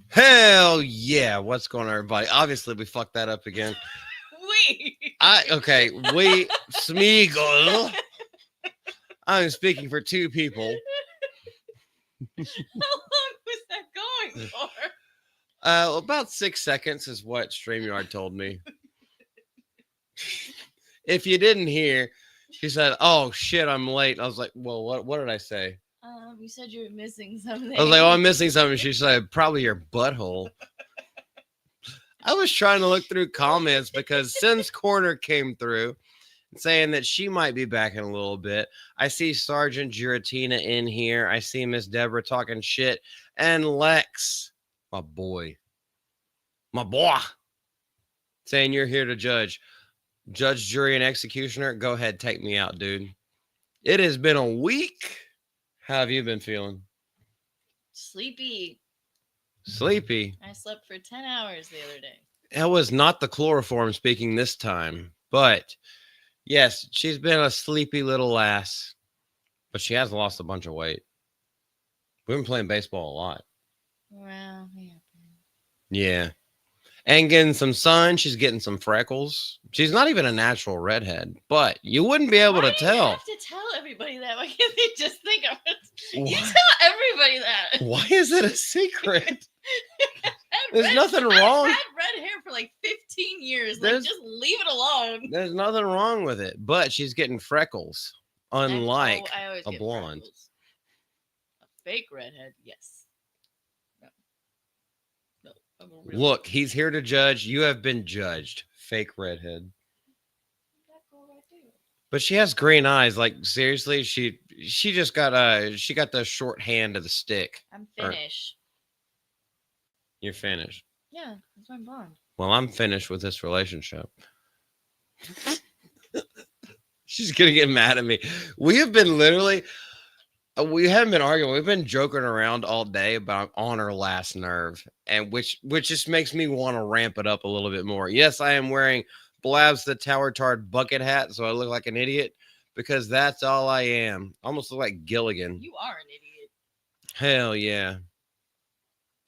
Hell yeah. What's going on, everybody? Obviously, we fucked that up again. We Smeagol. I'm speaking for two people. How long was that going for? About 6 seconds is what StreamYard told me. If you didn't hear, she said, "Oh shit, I'm late." I was like, "Well, what did I say?" You said you were missing something. I was like, "Oh, I'm missing something." She said, "Probably your butthole." I was trying to look through comments because Sin's Corner came through saying that she might be back in a little bit. I see Sergeant Giratina in here. I see Miss Deborah talking shit. And Lex, my boy, saying you're here to judge. Judge, jury, and executioner, go ahead, take me out, dude. It has been a week. How have you been feeling? Sleepy. I slept for 10 hours the other day. It was not the chloroform speaking this time, but yes, she's been a sleepy little ass, but she has lost a bunch of weight. We've been playing baseball a lot. Well, yeah. Yeah. And getting some sun. She's getting some freckles. She's not even a natural redhead, but you wouldn't be able to tell. You have to tell everybody that. Why can't they just think of it? You tell everybody that. Why is it a secret? There's nothing wrong. I've had red hair for like 15 years. Like, just leave it alone. There's nothing wrong with it, but she's getting freckles, unlike a blonde. Freckles. A fake redhead, yes. Look, he's here to judge. You have been judged, fake redhead. But she has green eyes. Like, seriously, she just got the short hand of the stick. I'm finished. You're finished. Yeah, that's why I'm blonde. Well, I'm finished with this relationship. She's gonna get mad at me. We have been literally. We haven't been arguing. We've been joking around all day about on her last nerve, and which just makes me want to ramp it up a little bit more. Yes, I am wearing Blabs the Tower Tard bucket hat, so I look like an idiot because that's all I am. I almost look like Gilligan. You are an idiot. Hell yeah.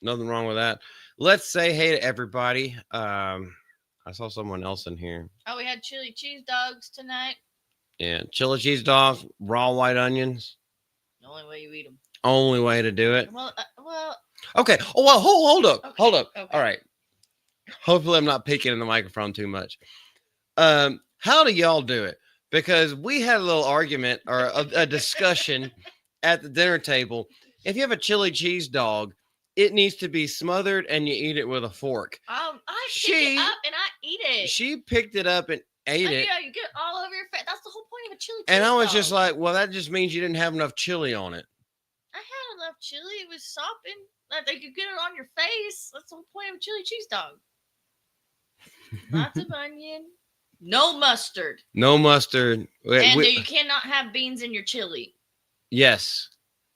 Nothing wrong with that. Let's say hey to everybody. I saw someone else in here. Oh, we had chili cheese dogs tonight. Yeah, chili cheese dogs, raw white onions. The only way you eat them. Only way to do it. Well. Okay. Oh, well, hold up. Okay. Hold up. Okay. All right. Hopefully I'm not peeking in the microphone too much. How do y'all do it? Because we had a little argument or a discussion at the dinner table. If you have a chili cheese dog, it needs to be smothered and you eat it with a fork. I pick it up and I eat it. She picked it up and ate it. Yeah, you get all over your face. That's the whole point of a chili cheese And I was dog. just like, well, that just means you didn't have enough chili on it. I had enough chili. It was sopping. Like, you could get it on your face. That's the whole point of a chili cheese dog. Lots of onion. No mustard. No mustard. And you cannot have beans in your chili. Yes.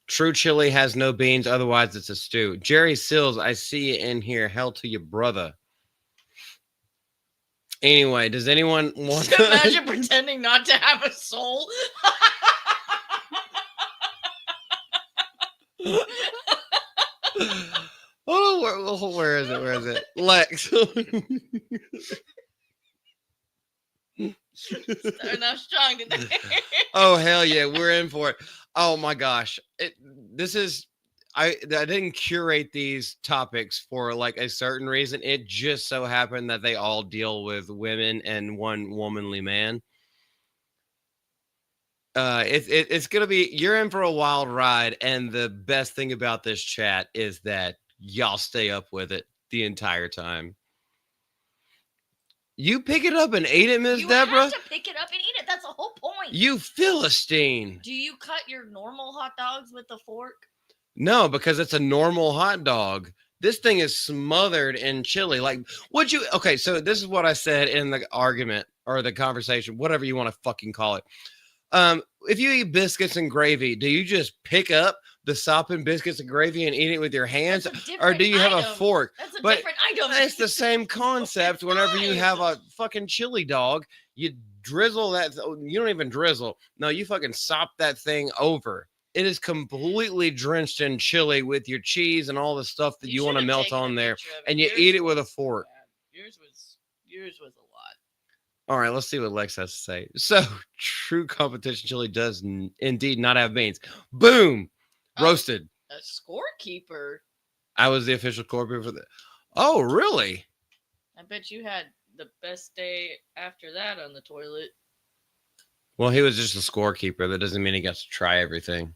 True chili has no beans. Otherwise, it's a stew. Jerry Sills, I see you in here. Hell to your brother. Anyway, does anyone want to imagine pretending not to have a soul? Oh, where is it? Where is it? Lex. Starting off strong today. Oh, hell yeah. We're in for it. Oh, my gosh. I didn't curate these topics for like a certain reason. It just so happened that they all deal with women and one womanly man. It's gonna be, you're in for a wild ride, and the best thing about this chat is that y'all stay up with it the entire time. You pick it up and eat it, Miss Deborah? You have to pick it up and eat it. That's the whole point. point. You Philistine. Do you cut your normal hot dogs with a fork? No, because it's a normal hot dog. This thing is smothered in chili. Like, would you? Okay, so this is what I said in the argument or the conversation, whatever you want to fucking call it. If you eat biscuits and gravy, do you just pick up the sopping biscuits and gravy and eat it with your hands, or do you have a fork? That's a But different item. it's the same concept. Whenever you have a fucking chili dog, you drizzle that. You don't even drizzle. No, you fucking sop that thing over. It is completely drenched in chili with your cheese and all the stuff that you want to melt on there, and you eat it with a fork. Yours was a lot. All right, let's see what Lex has to say. So, true competition chili does indeed not have beans. Boom, roasted. A scorekeeper. I was the official scorekeeper for the. Oh, really? I bet you had the best day after that on the toilet. Well, he was just a scorekeeper. That doesn't mean he got to try everything.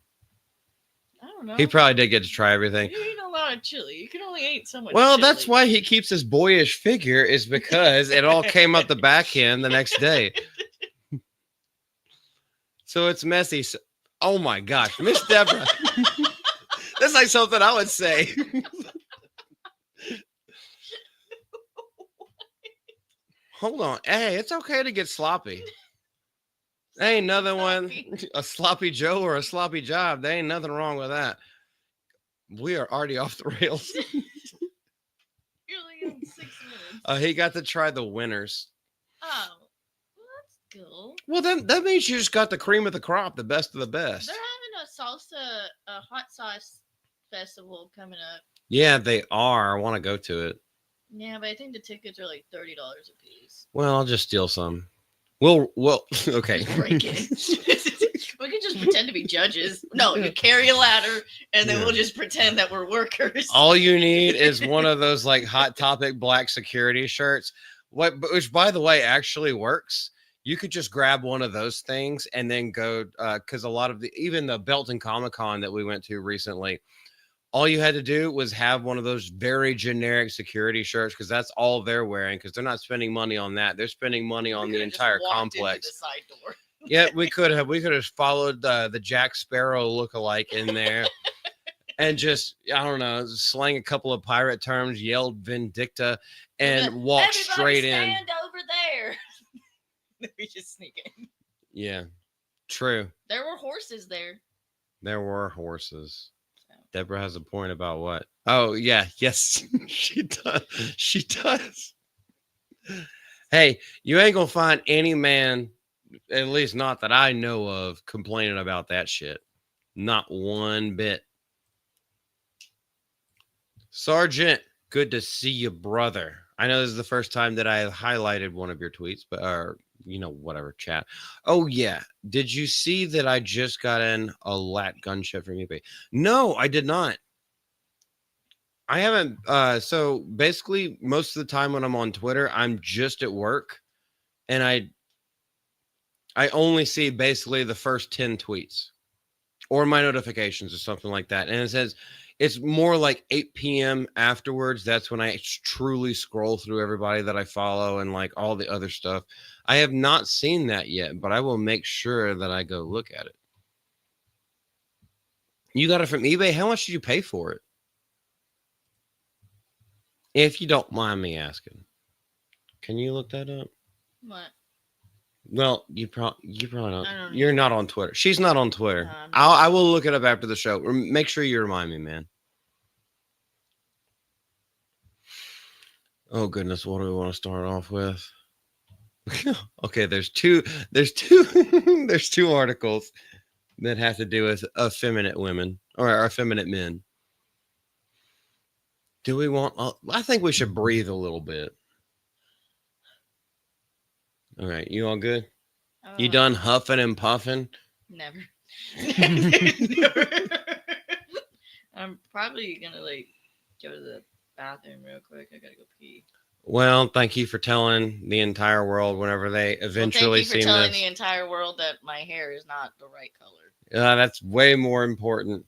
I don't know. He probably did get to try everything. You eat a lot of chili. You can only eat so much. Well, chili. that's why he keeps his boyish figure, is because it all came out the back end the next day. So it's messy. So, oh my gosh, Miss Deborah. That's like something I would say. Hold on. Hey, it's okay to get sloppy. There ain't nothing one, a sloppy Joe or a sloppy job. There ain't nothing wrong with that. We are already off the rails. You're only in 6 minutes. He got to try the winners. Oh, well, that's cool. Well, then that means you just got the cream of the crop, the best of the best. They're having a salsa, a hot sauce festival coming up. Yeah, they are. I want to go to it. Yeah, but I think the tickets are like $30 a piece. Well, I'll just steal some. Well, okay. Break it. We can just pretend to be judges. No, you carry a ladder, and then we'll just pretend that we're workers. All you need is one of those like Hot Topic black security shirts, which by the way actually works. You could just grab one of those things and then go, because a lot of even the Belton Comic Con that we went to recently, all you had to do was have one of those very generic security shirts, because that's all they're wearing, because they're not spending money on that. They're spending money on the entire complex. The side door. Yeah, we could have followed the Jack Sparrow lookalike in there and just, I don't know, slang a couple of pirate terms, yelled Vindicta, and walked straight in. Stand over there. We just sneak in. Yeah, true. There were horses there. There were horses. Deborah has a point about what? Oh, yeah. Yes, she does. She does. Hey, you ain't going to find any man, at least not that I know of, complaining about that shit. Not one bit. Sergeant, good to see you, brother. I know this is the first time that I have highlighted one of your tweets, but, whatever, chat. Oh, yeah. Did you see that I just got in a lat gunship from eBay? No, I did not. I haven't. So basically, most of the time when I'm on Twitter, I'm just at work, and I only see basically the first 10 tweets or my notifications or something like that. And it says it's more like 8 p.m. afterwards. That's when I truly scroll through everybody that I follow and like all the other stuff. I have not seen that yet, but I will make sure that I go look at it. You got it from eBay? How much did you pay for it? If you don't mind me asking. Can you look that up? What? Well, you probably don't. I don't You're not on Twitter. She's not on Twitter. I will look it up after the show. Make sure you remind me, man. Oh goodness, what do we want to start off with? Okay, there's two articles that have to do with effeminate women or effeminate men. Do we want? I think we should breathe a little bit. All right, you all good? You done huffing and puffing? Never. Never. I'm probably gonna go to the bathroom real quick. I gotta go pee. Well, thank you for telling the entire world whenever they eventually see this. Thank you for telling the entire world that my hair is not the right color. That's way more important.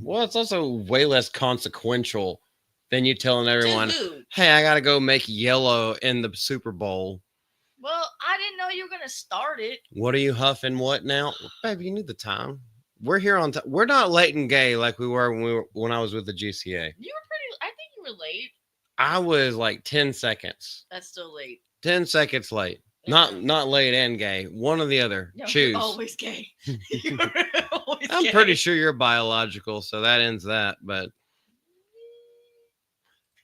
Well, it's also way less consequential than you telling everyone, hey, I got to go make yellow in the Super Bowl. Well, I didn't know you were gonna start it. What are you huffing? What now, baby? You need the time. We're here on time. We're not late and gay like we were when I was with the GCA. You were pretty. I think you were late. I was like 10 seconds. That's still late. 10 seconds late. Yeah. Not late and gay. One or the other. No, Choose. you're always gay. You're always I'm gay. pretty sure you're biological, so that ends that. But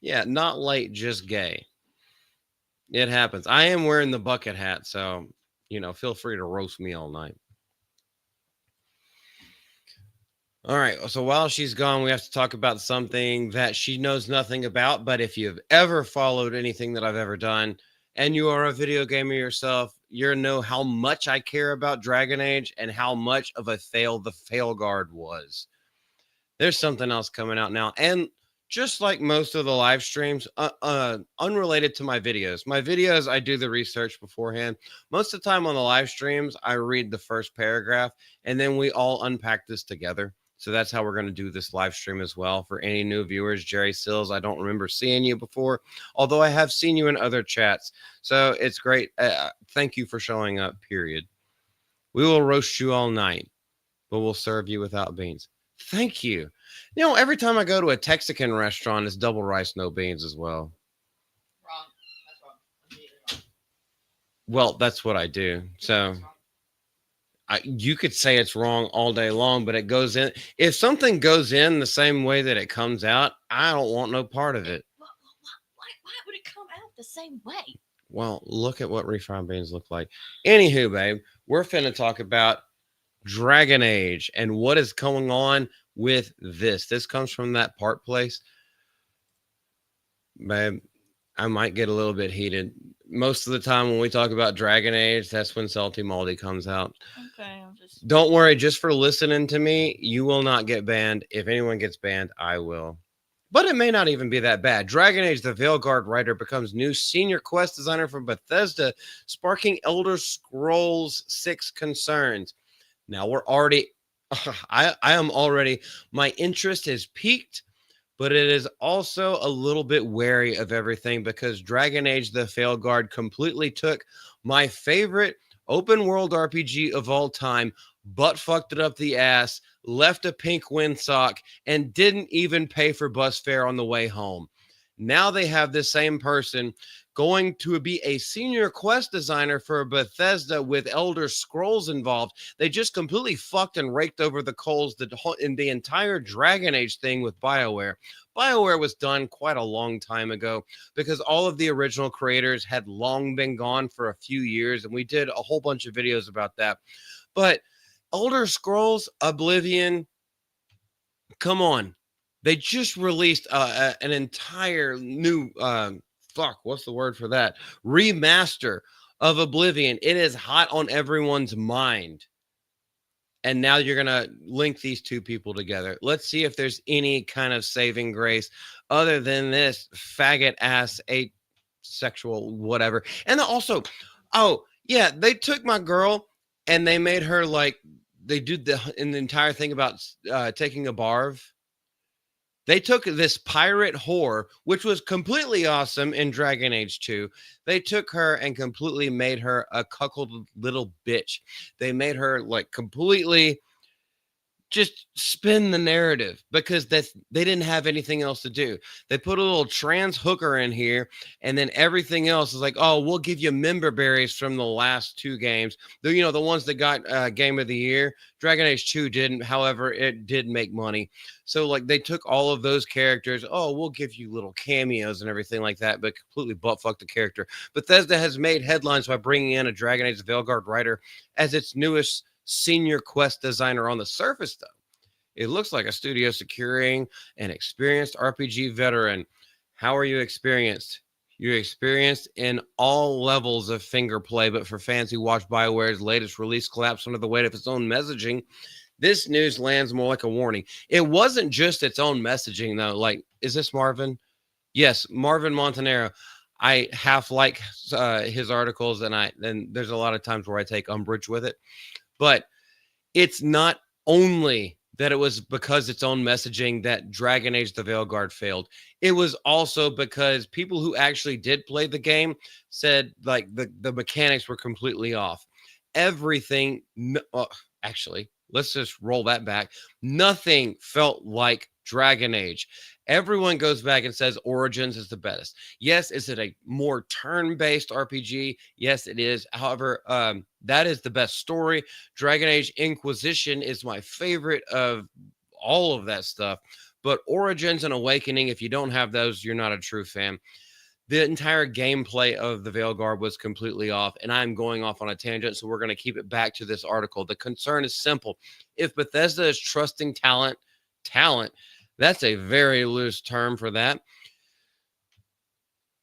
yeah, not late, just gay. It happens. I am wearing the bucket hat, so feel free to roast me all night. All right. So while she's gone, we have to talk about something that she knows nothing about. But if you've ever followed anything that I've ever done, and you are a video gamer yourself, you know how much I care about Dragon Age and how much of a fail the fail guard was. There's something else coming out now. And just like most of the live streams, unrelated to my videos, I do the research beforehand. Most of the time on the live streams, I read the first paragraph and then we all unpack this together. So that's how we're going to do this live stream as well. For any new viewers, Jerry Sills, I don't remember seeing you before, although I have seen you in other chats. So it's great. Thank you for showing up, period. We will roast you all night, but we'll serve you without beans. Thank you. Every time I go to a Texican restaurant, it's double rice, no beans as well. Wrong. That's wrong. That's wrong. Well, that's what I do. So you could say it's wrong all day long, but it goes in. If something goes in the same way that it comes out, I don't want no part of it. Why would it come out the same way? Well, look at what refried beans look like. Anywho, babe, we're finna talk about Dragon Age and what is going on with this. This comes from that part place. Babe, I might get a little bit heated. Most of the time when we talk about Dragon Age, that's when Salty Malty comes out. Okay, I'll just... Don't worry, just for listening to me, you will not get banned. If anyone gets banned, I will. But it may not even be that bad. Dragon Age, the Veilguard writer, becomes new senior quest designer for Bethesda, sparking Elder Scrolls 6 concerns. Now we're already, I am already, my interest is peaked, but it is also a little bit wary of everything because Dragon Age, the Veilguard completely took my favorite open world RPG of all time, butt fucked it up the ass, left a pink windsock, and didn't even pay for bus fare on the way home. Now they have the same person going to be a senior quest designer for Bethesda with Elder Scrolls involved. They just completely fucked and raked over the coals in the entire Dragon Age thing with BioWare. BioWare was done quite a long time ago because all of the original creators had long been gone for a few years, and we did a whole bunch of videos about that. But Elder Scrolls, Oblivion, come on. They just released an entire new, what's the word for that? Remaster of Oblivion. It is hot on everyone's mind. And now you're going to link these two people together. Let's see if there's any kind of saving grace other than this faggot ass asexual whatever. And also, oh, yeah, they took my girl and they made her like, they did the entire thing about taking a barf. They took this pirate whore, which was completely awesome in Dragon Age 2. They took her and completely made her a cuckold little bitch. They made her like completely just spin the narrative because they didn't have anything else to do. They put a little trans hooker in here, and then everything else is like, oh, we'll give you member berries from the last two games. The ones that got Game of the Year. Dragon Age 2 didn't, however, it did make money. So like they took all of those characters. Oh, we'll give you little cameos and everything like that, but completely butt-fucked the character. Bethesda has made headlines by bringing in a Dragon Age Veilguard writer as its newest senior quest designer. On the surface, though, it looks like a studio securing an experienced RPG veteran. How are you experienced? You're experienced in all levels of finger play, but for fans who watch BioWare's latest release collapse under the weight of its own messaging, this news lands more like a warning. It wasn't just its own messaging, though. Like, is this Marvin? Yes, Marvin Montanaro. I half like his articles, and there's a lot of times where I take umbrage with it. But it's not only that it was because its own messaging that Dragon Age the Veilguard failed. It was also because people who actually did play the game said like the mechanics were completely off. Everything, actually, let's just roll that back. Nothing felt like Dragon Age. Everyone goes back and says Origins is the best. Yes, is it a more turn-based RPG? Yes, it is. However, that is the best story. Dragon Age Inquisition is my favorite of all of that stuff. But Origins and Awakening, if you don't have those, you're not a true fan. The entire gameplay of the Veilguard was completely off, and I'm going off on a tangent, so we're going to keep it back to this article. The concern is simple. If Bethesda is trusting talent, that's a very loose term for that.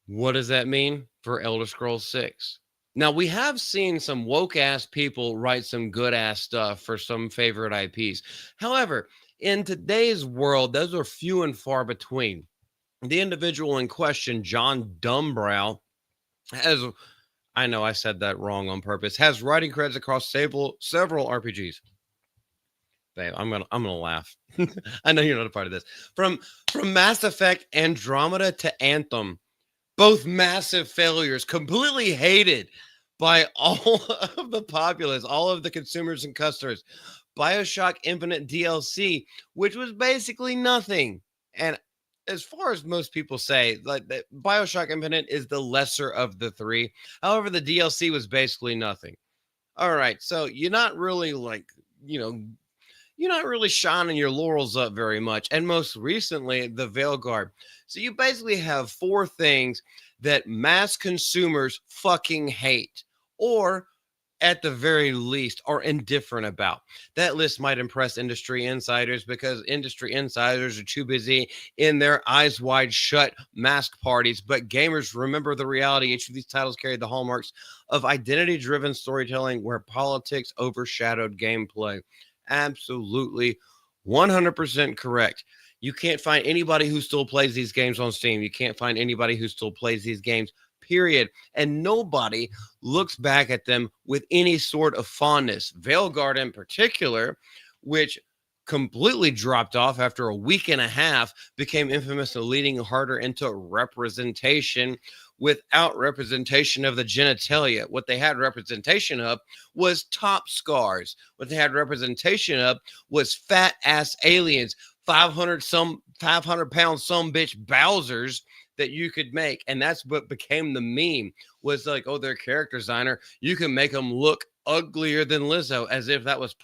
What does that mean for Elder Scrolls 6? Now, we have seen some woke-ass people write some good-ass stuff for some favorite IPs. However, in today's world, those are few and far between. The individual in question, John Dumbrow, has, I know I said that wrong on purpose, has writing credits across several RPGs. Babe, I'm gonna laugh. I know you're not a part of this. From Mass Effect Andromeda to Anthem, both massive failures, completely hated by all of the populace, all of the consumers and customers. BioShock Infinite DLC, which was basically nothing. And as far as most people say, like BioShock Infinite is the lesser of the three. However, the DLC was basically nothing. All right, so you're not really like, you're not really shining your laurels up very much. And most recently, the Veilguard. So you basically have four things that mass consumers fucking hate, or at the very least are indifferent about. That list might impress industry insiders because industry insiders are too busy in their eyes wide shut mask parties. But gamers remember the reality. Each of these titles carried the hallmarks of identity driven storytelling where politics overshadowed gameplay. Absolutely 100% correct. You can't find anybody who still plays these games on Steam. You can't find anybody who still plays these games, period. And nobody looks back at them with any sort of fondness. Veilguard in particular, which completely dropped off after a week and a half, became infamous for leading harder into representation without representation of the genitalia. What they had representation of was top scars. What they had representation of was fat ass aliens, 500 pound some bitch Bowsers that you could make. And that's what became the meme, was like, oh, their character designer, you can make them look uglier than Lizzo, as if that was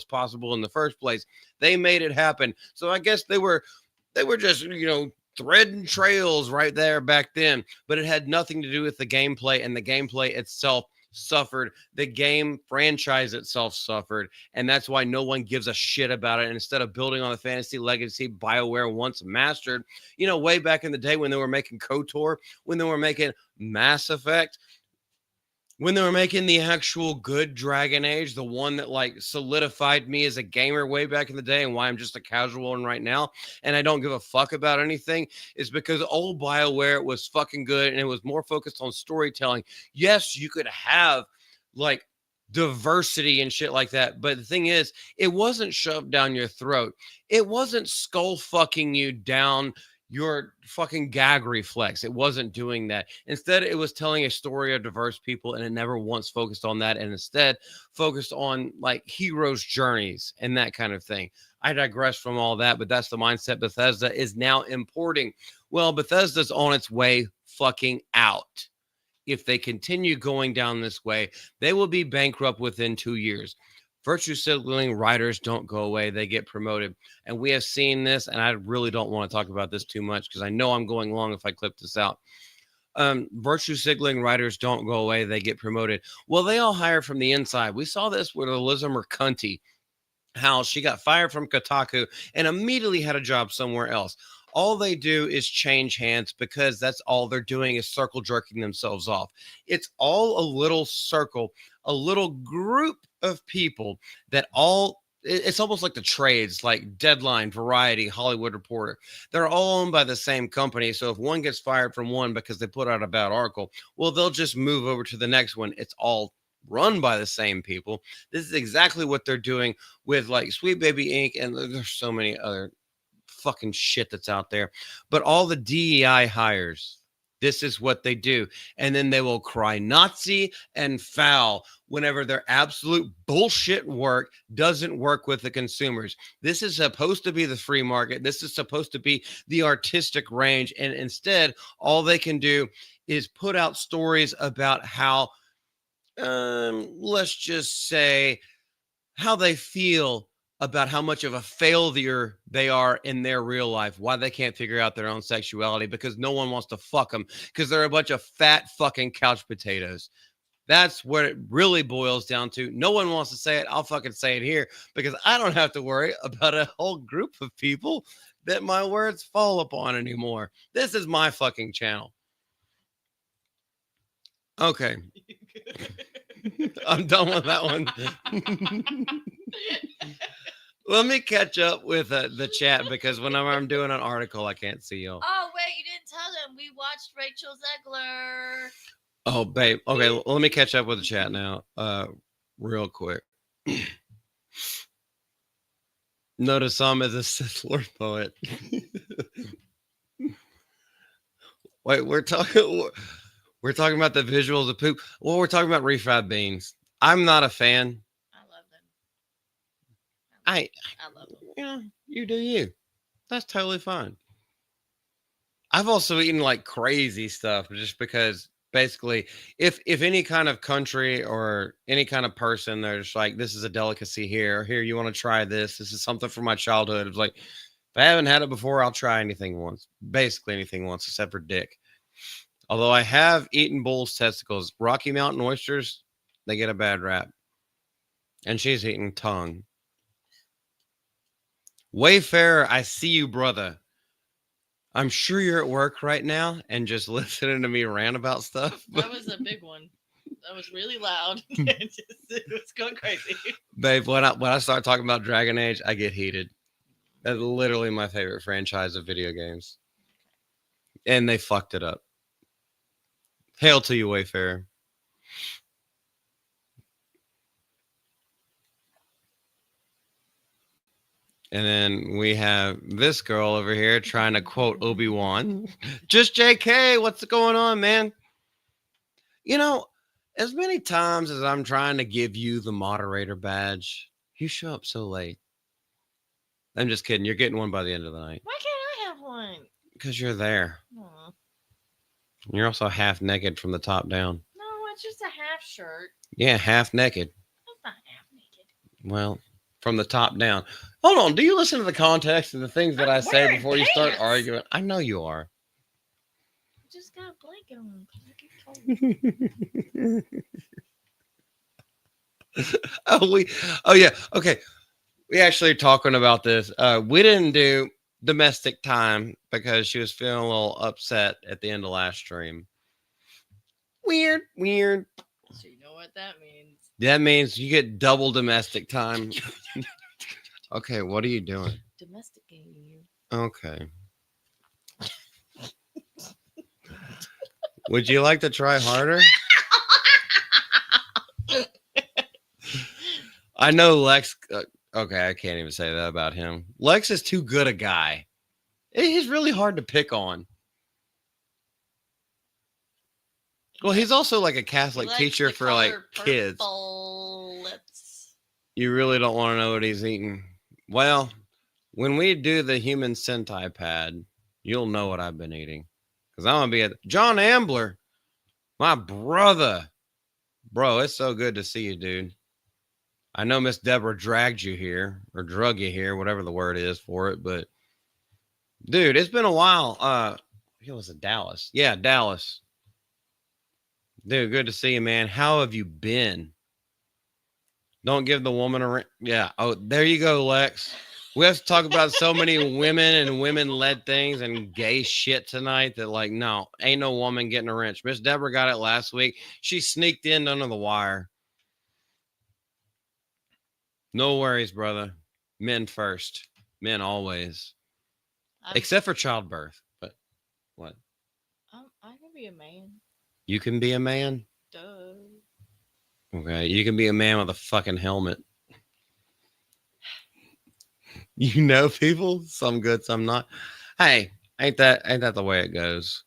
possible in the first place. They made it happen. So I guess they were just, threading trails right there back then, but it had nothing to do with the gameplay, and the gameplay itself suffered. The game franchise itself suffered, and that's why no one gives a shit about it. And instead of building on the fantasy legacy BioWare once mastered, way back in the day when they were making KOTOR, when they were making Mass Effect, when they were making the actual good Dragon Age, the one that like solidified me as a gamer way back in the day and why I'm just a casual one right now and I don't give a fuck about anything, is because old BioWare was fucking good and it was more focused on storytelling. Yes, you could have like diversity and shit like that, but the thing is, it wasn't shoved down your throat. It wasn't skull fucking you down your fucking gag reflex. It wasn't doing that. Instead, it was telling a story of diverse people, and it never once focused on that, and instead focused on like heroes' journeys and that kind of thing. I digress from all that, but that's the mindset Bethesda is now importing. Well, Bethesda's on its way fucking out. If they continue going down this way, they will be bankrupt within 2 years. Virtue signaling writers don't go away, they get promoted. And we have seen this, and I really don't want to talk about this too much because I know I'm going long if I clip this out. Virtue signaling writers don't go away, they get promoted. Well, they all hire from the inside. We saw this with Alyssa Mercanti, how she got fired from Kotaku and immediately had a job somewhere else. All they do is change hands because that's all they're doing is circle jerking themselves off. It's all a little circle, a little group of people that all, it's almost like the trades, like Deadline, Variety, Hollywood Reporter. They're all owned by the same company. So if one gets fired from one because they put out a bad article, well, they'll just move over to the next one. It's all run by the same people. This is exactly what they're doing with like Sweet Baby Inc. And there's so many other fucking shit that's out there. But all the DEI hires, this is what they do. And then they will cry Nazi and foul whenever their absolute bullshit work doesn't work with the consumers. This is supposed to be the free market. This is supposed to be the artistic range. And instead, all they can do is put out stories about how, let's just say, how they feel about how much of a failure they are in their real life, why they can't figure out their own sexuality because no one wants to fuck them because they're a bunch of fat fucking couch potatoes. That's what it really boils down to. No one wants to say it. I'll fucking say it here because I don't have to worry about a whole group of people that my words fall upon anymore. This is my fucking channel. Okay. I'm done with that one. Let me catch up with the chat because whenever I'm doing an article, I can't see y'all. Oh, wait, you didn't tell them. We watched Rachel Zegler. Oh, babe. Okay, let me catch up with the chat now. Real quick. Notice some is a Sith Lord poet. Wait, we're talking about the visuals of poop. Well, we're talking about refried beans. I'm not a fan. I love them. I love them. Yeah, you do you. That's totally fine. I've also eaten like crazy stuff just because basically if any kind of country or any kind of person, there's like, this is a delicacy here, you want to try this. This is something from my childhood. It's like, if I haven't had it before, I'll try anything once. Basically anything once except for dick. Although I have eaten bull's testicles. Rocky Mountain oysters, they get a bad rap. And she's eating tongue. Wayfarer, I see you, brother. I'm sure you're at work right now and just listening to me rant about stuff. That was a big one. That was really loud. It was going crazy. Babe, when I start talking about Dragon Age, I get heated. That's literally my favorite franchise of video games. And they fucked it up. Hail to you, Wayfarer. And then we have this girl over here trying to quote Obi-Wan. Just JK, what's going on, man? You know, as many times as I'm trying to give you the moderator badge, you show up so late. I'm just kidding. You're getting one by the end of the night. Why can't I have one? Because you're there. Aww. You're also half naked from the top down. No, it's just a half shirt. Yeah, half naked. That's not half naked. Well, from the top down. Hold on. Do you listen to the context of the things that I say before you start arguing? I know you are. I just got a blanket on. Oh yeah. Okay. We actually talking about this. We didn't do domestic time because she was feeling a little upset at the end of last stream. Weird. So you know what that means. That means you get double domestic time. Okay, what are you doing? Domesticating you. Okay. Would you like to try harder? I know Lex. Okay, I can't even say that about him. Lex is too good a guy. He's really hard to pick on. Well, he's also like a Catholic teacher for like kids. You really don't want to know what he's eating. Well, when we do the human centipede, you'll know what I've been eating. Because I'm going to be at John Ambler, my brother. Bro, it's so good to see you, dude. I know Miss Deborah dragged you here or drug you here, whatever the word is for it. But, dude, it's been a while. It was Dallas. Yeah, Dallas. Dude, good to see you, man. How have you been? Don't give the woman a ring. Yeah. Oh, there you go, Lex. We have to talk about so many women and women-led things and gay shit tonight that, like, no, ain't no woman getting a wrench. Miss Deborah got it last week. She sneaked in under the wire. No worries, brother. Men first. Men always. Except for childbirth. But what? I can be a man. You can be a man? Duh. Okay, you can be a man with a fucking helmet. You know, people, some good, some not. Hey, ain't that the way it goes?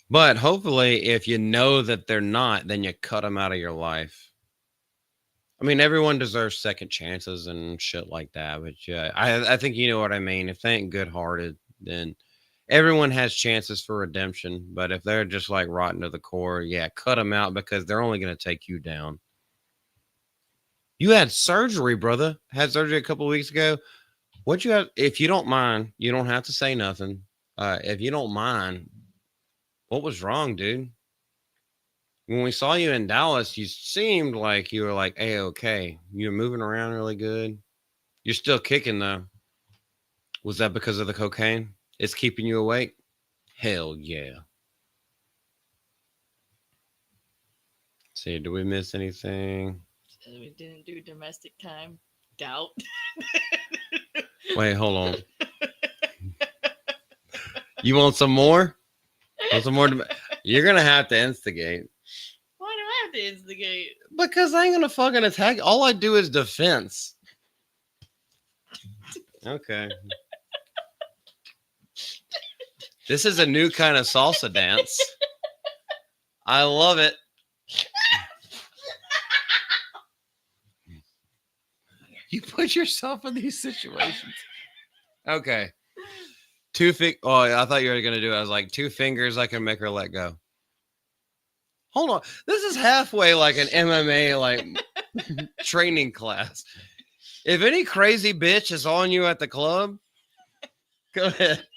But hopefully, if you know that they're not, then you cut them out of your life. I mean, everyone deserves second chances and shit like that. But yeah, I think you know what I mean. If they ain't good hearted, then everyone has chances for redemption. But if they're just like rotten to the core, yeah, cut them out because they're only going to take you down. You had surgery, brother. Had surgery a couple of weeks ago. What you have? If you don't mind, you don't have to say nothing. If you don't mind, what was wrong, dude? When we saw you in Dallas, you seemed like you were like okay. You're moving around really good. You're still kicking though. Was that because of the cocaine? It's keeping you awake? Hell yeah. See, do we miss anything? We didn't do domestic time. Doubt. Wait, hold on. You want some more? Want some more? You're gonna have to instigate. Why do I have to instigate? Because I ain't gonna fucking attack. All I do is defense. Okay. This is a new kind of salsa dance. I love it. You put yourself in these situations. Okay. Oh, I thought you were gonna do it. I was like, 2 fingers, I can make her let go. Hold on. This is halfway like an MMA like training class. If any crazy bitch is on you at the club, go ahead.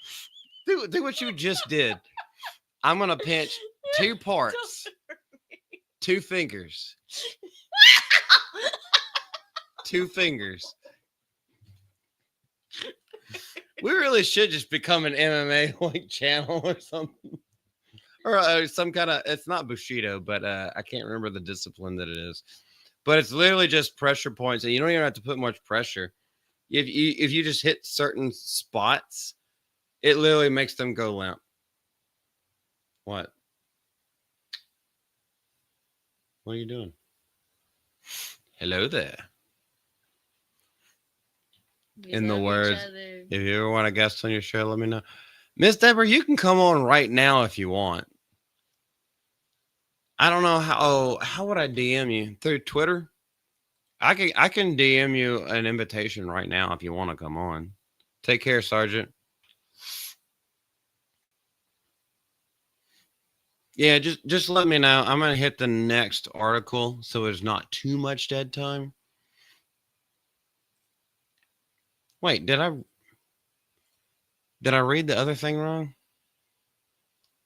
Do what you just did. I'm gonna pinch 2 parts, 2 fingers, 2 fingers. We really should just become an MMA like channel or something, or some kind of. It's not Bushido, but I can't remember the discipline that it is. But it's literally just pressure points, and you don't even have to put much pressure. If you just hit certain spots, it literally makes them go limp. What? What are you doing? Hello there. We In the love each words, other. if you ever want a guest on your show, let me know. Miss Deborah, you can come on right now if you want. I don't know how would I DM you? Through Twitter? I can DM you an invitation right now if you want to come on. Take care, Sergeant. Yeah, just let me know. I'm gonna hit the next article so there's not too much dead time. Wait, did I read the other thing wrong?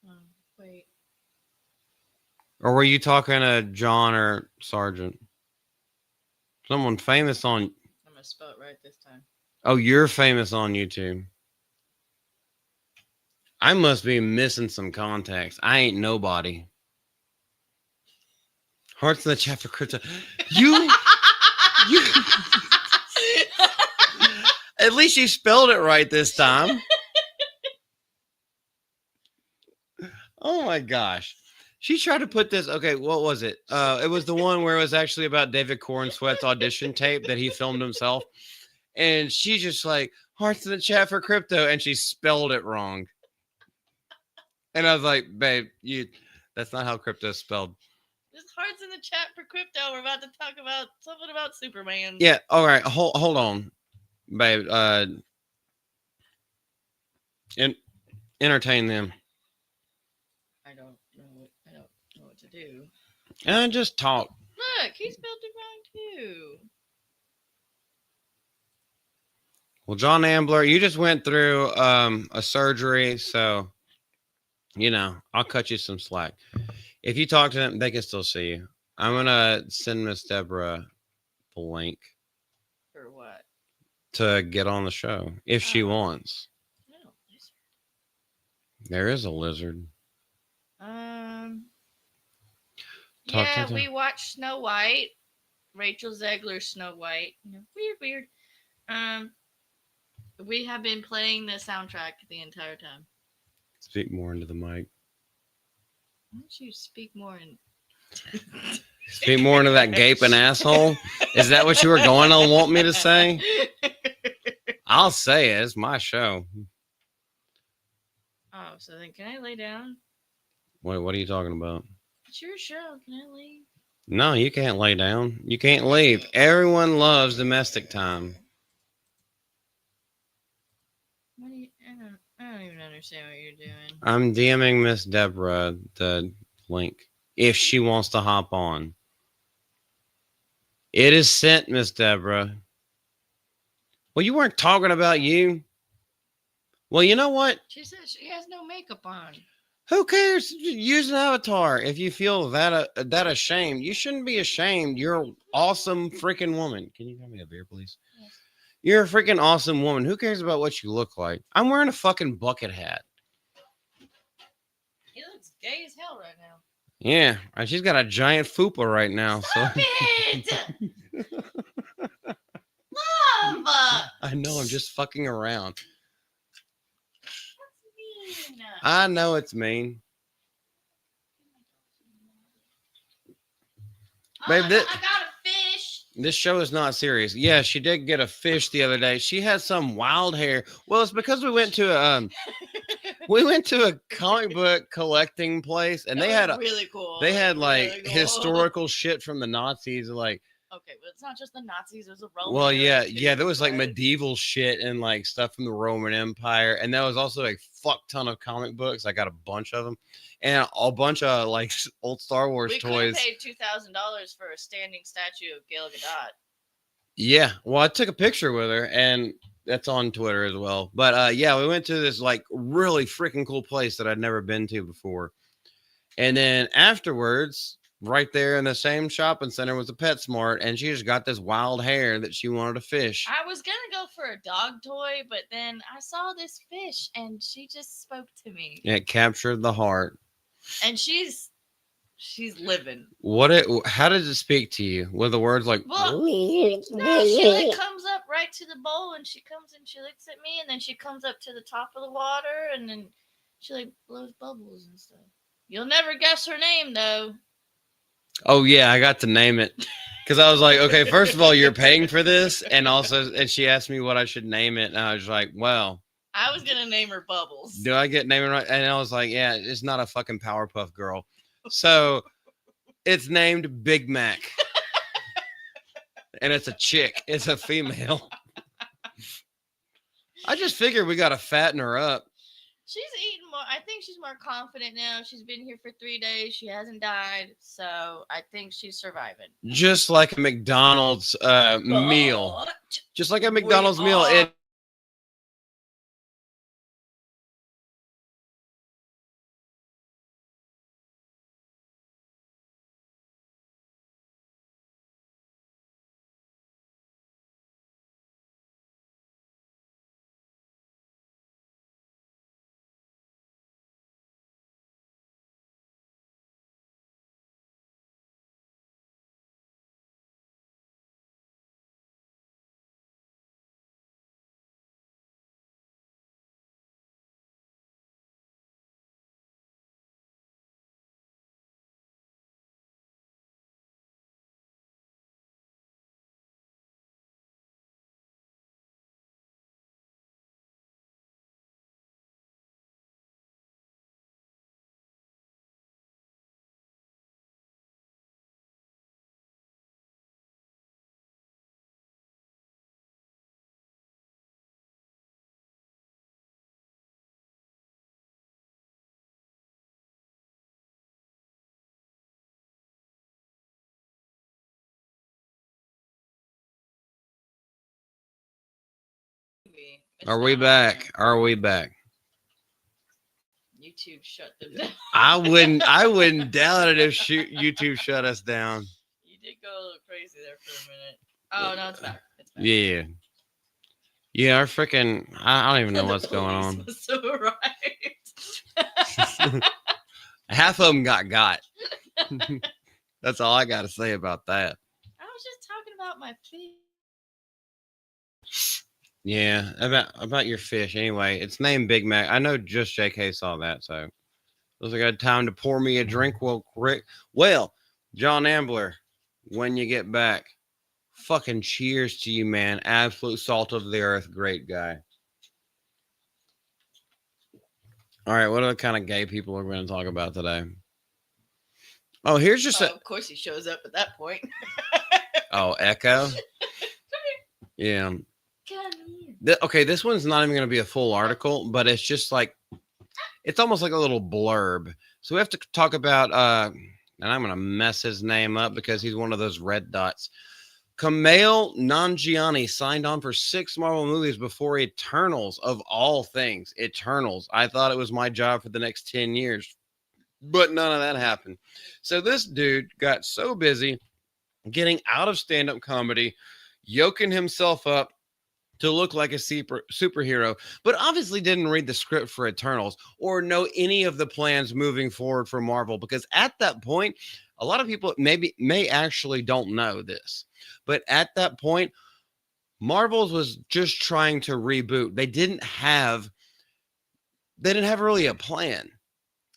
Oh, wait. Or were you talking to John or Sergeant? Someone famous on. I'm gonna spell it right this time. Oh, you're famous on YouTube. I must be missing some contacts. I ain't nobody. Hearts in the chat for crypto. You. At least you spelled it right this time. Oh my gosh. She tried to put this. Okay, what was it? It was the one where it was actually about David Cornsweat's audition tape that he filmed himself. And she just like, hearts in the chat for crypto. And she spelled it wrong. And I was like, babe, that's not how crypto is spelled. There's hearts in the chat for crypto. We're about to talk about something about Superman. Yeah, all right. Hold on, babe. Entertain them. I don't know what to do. And just talk. Look, he spelled it wrong too. Well, John Ambler, you just went through a surgery, so I'll cut you some slack. If you talk to them, they can still see you. I'm gonna send Miss Deborah the link For what? to get on the show if she wants. No, lizard. There is a lizard. Yeah, we watched Snow White. Rachel Zegler's Snow White. Weird. We have been playing the soundtrack the entire time. Speak more into the mic. Why don't you speak more in Speak more into that gaping asshole. Is that what you were going to want me to say? I'll say it. It's my show. Oh, so then can I lay down? What are you talking about? It's your show. Can I leave? No, you can't lay down. You can't leave. Everyone loves domestic time. What do you? I don't even understand what you're doing. I'm DMing Miss Deborah the link if she wants to hop on. It is sent, Miss Deborah. Well, you weren't talking about you. Well, you know what? She said she has no makeup on. Who cares? Use an avatar. If you feel that ashamed, you shouldn't be ashamed. You're an awesome freaking woman. Can you give me a beer, please? Yes. You're a freaking awesome woman. Who cares about what you look like? I'm wearing a fucking bucket hat. He looks gay as hell right now. Yeah, and she's got a giant fupa right now. Stop so it! Love! I know I'm just fucking around. That's mean. I know it's mean. Babe, I got a fish. This show is not serious. Yeah, she did get a fish the other day. She had some wild hair. Well, it's because we went to a comic book collecting place, and they had really cool. They had like really cool. historical shit from the Nazis, like. Okay, but it's not just the Nazis. There's a Roman. Well, yeah, there was like medieval shit and like stuff from the Roman Empire, and there was also a fuck ton of comic books. I got a bunch of them, and a bunch of like old Star Wars toys. We paid $2,000 for a standing statue of Gal Gadot. Yeah, well, I took a picture with her, and that's on Twitter as well. But yeah, we went to this like really freaking cool place that I'd never been to before, and then afterwards. Right there in the same shopping center was a PetSmart, and she just got this wild hair that she wanted to fish. I was gonna go for a dog toy, but then I saw this fish, and she just spoke to me. It captured the heart. And she's living. How did it speak to you? With the words like, well, no, she like comes up right to the bowl, and she comes and she looks at me, and then she comes up to the top of the water, and then she like blows bubbles and stuff. You'll never guess her name though. Oh yeah, I got to name it because I was like, okay, first of all, you're paying for this, and she asked me what I should name it, and I was like, well, I was gonna name her Bubbles. Do I get naming right? And I was like, yeah, it's not a fucking Powerpuff Girl, so it's named Big Mac, and it's a chick, it's a female. I just figured we got to fatten her up. She's eating more. I think she's more confident now. She's been here for 3 days. She hasn't died. So I think she's surviving. Just like a McDonald's meal. Just like a McDonald's meal. Are we back? Are we back? YouTube shut them down. I wouldn't doubt it if YouTube shut us down. You did go a little crazy there for a minute. Oh no, it's back. It's back. Yeah. Yeah, our freaking I don't even know what's going on. So right. Half of them got. That's all I got to say about that. I was just talking about my feet. Yeah, about your fish. Anyway, it's named Big Mac. I know just JK saw that, so it was a good time to pour me a drink. Well, John Ambler, when you get back, fucking cheers to you, man. Absolute salt of the earth, great guy. All right, what other kind of gay people are we going to talk about today? Oh, here's just a. Of course, he shows up at that point. Oh, Echo? Yeah. Okay, this one's not even going to be a full article, but it's just like, it's almost like a little blurb. So we have to talk about, and I'm going to mess his name up because he's one of those red dots. Kumail Nanjiani signed on for 6 Marvel movies before Eternals, of all things. Eternals. I thought it was my job for the next 10 years, but none of that happened. So this dude got so busy getting out of stand-up comedy, yoking himself up to look like a superhero, but obviously didn't read the script for Eternals or know any of the plans moving forward for Marvel, because at that point, a lot of people may actually don't know this, but at that point, Marvel's was just trying to reboot. They didn't have really a plan.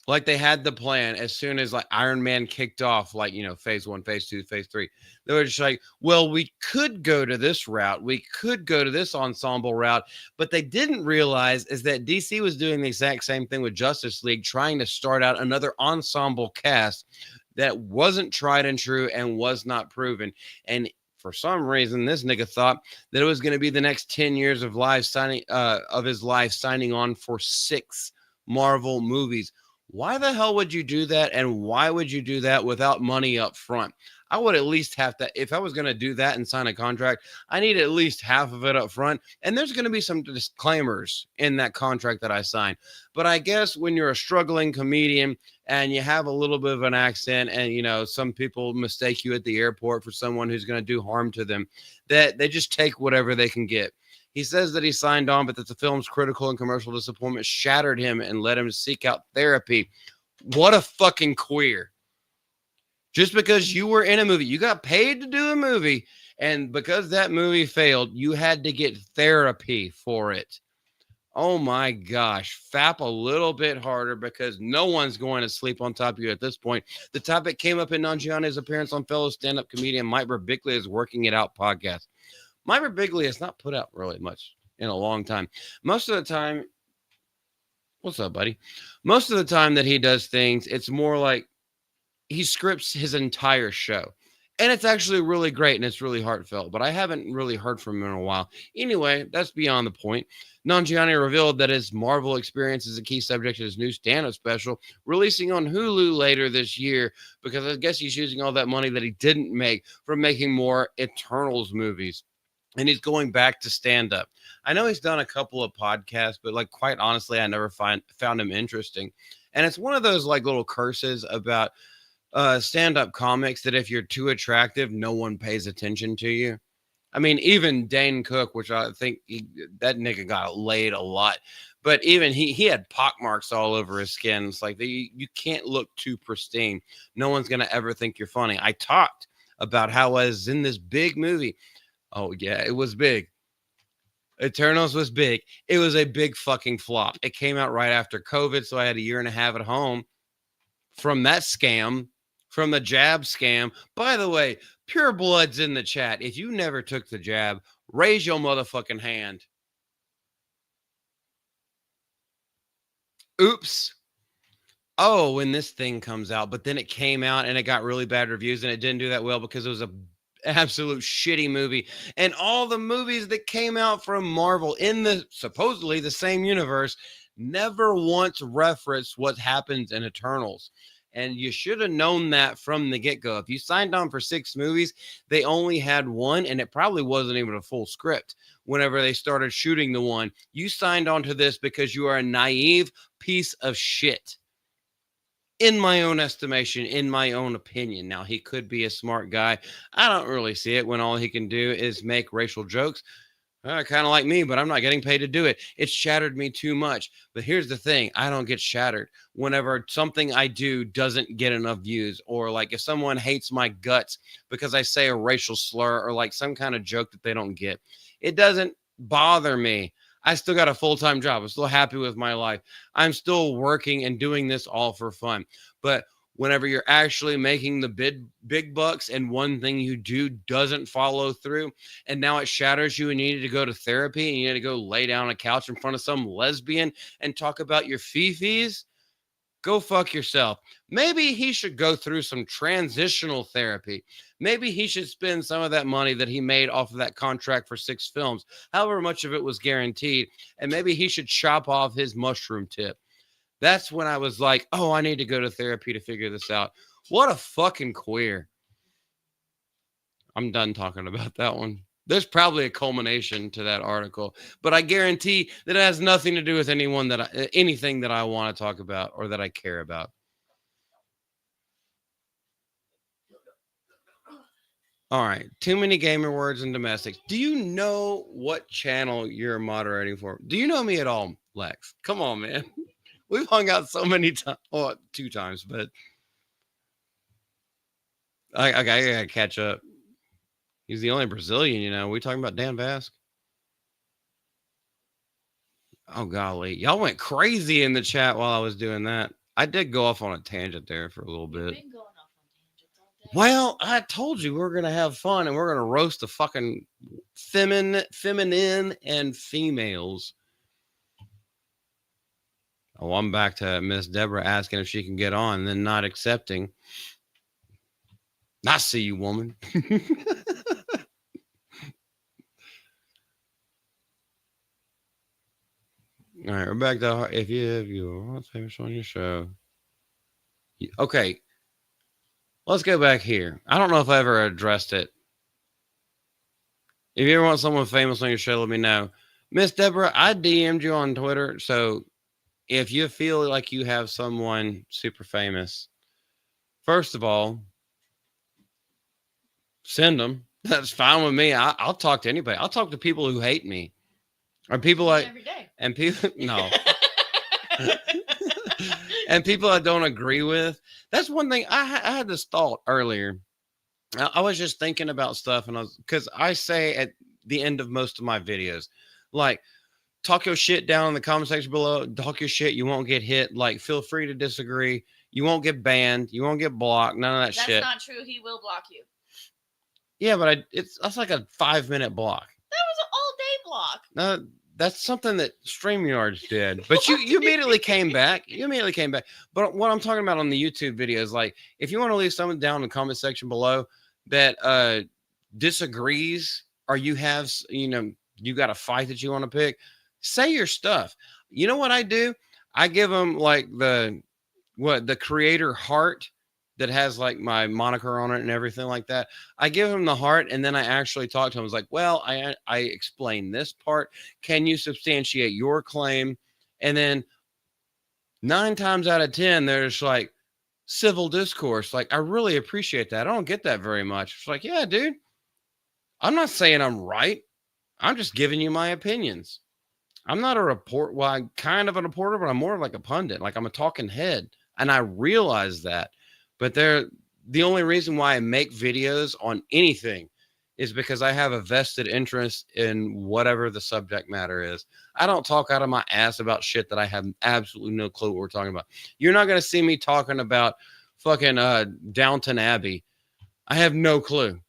Like, they had the plan as soon as like Iron Man kicked off, like, phase 1, phase 2, phase 3. They were just like, well, we could go to this route. We could go to this ensemble route. But they didn't realize is that DC was doing the exact same thing with Justice League, trying to start out another ensemble cast that wasn't tried and true and was not proven. And for some reason, this nigga thought that it was going to be the next 10 years of his life signing on for 6 Marvel movies. Why the hell would you do that? And why would you do that without money up front? I would at least have to, if I was going to do that and sign a contract, I need at least half of it up front. And there's going to be some disclaimers in that contract that I sign. But I guess when you're a struggling comedian and you have a little bit of an accent and, some people mistake you at the airport for someone who's going to do harm to them, that they just take whatever they can get. He says that he signed on, but that the film's critical and commercial disappointment shattered him and led him to seek out therapy. What a fucking queer. Just because you were in a movie, you got paid to do a movie, and because that movie failed, you had to get therapy for it. Oh my gosh. Fap a little bit harder, because no one's going to sleep on top of you at this point. The topic came up in Nanjiani's appearance on fellow stand-up comedian Mike Birbiglia's Working It Out podcast. Mike Birbiglia has not put out really much in a long time. Most of the time, what's up, buddy? Most of the time that he does things, it's more like he scripts his entire show. And it's actually really great and it's really heartfelt, but I haven't really heard from him in a while. Anyway, that's beyond the point. Nanjiani revealed that his Marvel experience is a key subject of his new stand-up special, releasing on Hulu later this year, because I guess he's using all that money that he didn't make from making more Eternals movies. And he's going back to stand up. I know he's done a couple of podcasts, but like, quite honestly, I never found him interesting. And it's one of those like little curses about stand-up comics that if you're too attractive, no one pays attention to you. I mean, even Dane Cook, which I think that nigga got laid a lot, but even he had pockmarks all over his skin. It's like you can't look too pristine. No one's gonna ever think you're funny. I talked about how I was in this big movie. Oh, yeah, it was big. Eternals was big. It was a big fucking flop. It came out right after COVID, so I had a year and a half at home from that scam, from the jab scam. By the way, Pure Blood's in the chat. If you never took the jab, raise your motherfucking hand. Oops. Oh, when this thing comes out, but then it came out and it got really bad reviews and it didn't do that well because it was a absolute shitty movie. And all the movies that came out from Marvel in the supposedly the same universe never once referenced what happens in Eternals. And you should have known that from the get-go. If you signed on for 6 movies, they only had one, and it probably wasn't even a full script whenever they started shooting the one. You signed on to this because you are a naive piece of shit. In my own estimation, in my own opinion. Now, he could be a smart guy. I don't really see it when all he can do is make racial jokes. Kind of like me, but I'm not getting paid to do it. It shattered me too much. But here's the thing. I don't get shattered whenever something I do doesn't get enough views, or like if someone hates my guts because I say a racial slur or like some kind of joke that they don't get. It doesn't bother me. I still got a full-time job. I'm still happy with my life. I'm still working and doing this all for fun. But whenever you're actually making the big bucks and one thing you do doesn't follow through, and now it shatters you and you need to go to therapy and you need to go lay down on a couch in front of some lesbian and talk about your fifis, go fuck yourself. Maybe he should go through some transitional therapy. Maybe he should spend some of that money that he made off of that contract for 6 films, however much of it was guaranteed, and maybe he should chop off his mushroom tip. That's when I was like, oh, I need to go to therapy to figure this out. What a fucking queer. I'm done talking about that one. There's probably a culmination to that article, but I guarantee that it has nothing to do with anything that I want to talk about or that I care about. All right, too many gamer words and domestics. Do you know what channel you're moderating for? Do you know me at all, Lex? Come on, man. We've hung out so many times. Well, 2 times, but I gotta catch up. He's the only Brazilian, you know. We talking about Dan Vasque? Oh golly, y'all went crazy in the chat while I was doing that. I did go off on a tangent there for a little bit. Been going off on tangents all day. Well, I told you we're gonna have fun and we're gonna roast the fucking feminine and females. Oh, I'm back to Miss Deborah asking if she can get on, and then not accepting. I see you, woman. All right, we're back to if you what's famous on your show. Okay, let's go back here. I don't know if I ever addressed it. If you ever want someone famous on your show, let me know. Miss Deborah, I DM'd you on Twitter, so if you feel like you have someone super famous, first of all, send them. That's fine with me. I'll talk to anybody. I'll talk to people who hate me. Or people like every day. And people no. And people I don't agree with. That's one thing I had this thought earlier. I was just thinking about stuff, and because I say at the end of most of my videos, like, talk your shit down in the comment section below. Talk your shit. You won't get hit. Like, feel free to disagree. You won't get banned. You won't get blocked. None of that shit. That's not true. He will block you. Yeah, but that's like a 5-minute block. That was an all-day block. No, that's something that StreamYards did. But you immediately came back. You immediately came back. But what I'm talking about on the YouTube video is, like, if you want to leave someone down in the comment section below that disagrees, or you have, you got a fight that you want to pick, say your stuff. You know what I do? I give them like the creator heart that has like my moniker on it and everything like that. I give him the heart, and then I actually talk to him. I was like, well, I explained this part. Can you substantiate your claim? And then 9 times out of 10, there's like civil discourse. Like, I really appreciate that. I don't get that very much. It's like, yeah, dude, I'm not saying I'm right. I'm just giving you my opinions. I'm not a report. Well, I'm kind of a reporter, but I'm more like a pundit. Like, I'm a talking head. And I realize that. But the only reason why I make videos on anything is because I have a vested interest in whatever the subject matter is. I don't talk out of my ass about shit that I have absolutely no clue what we're talking about. You're not going to see me talking about fucking Downton Abbey. I have no clue.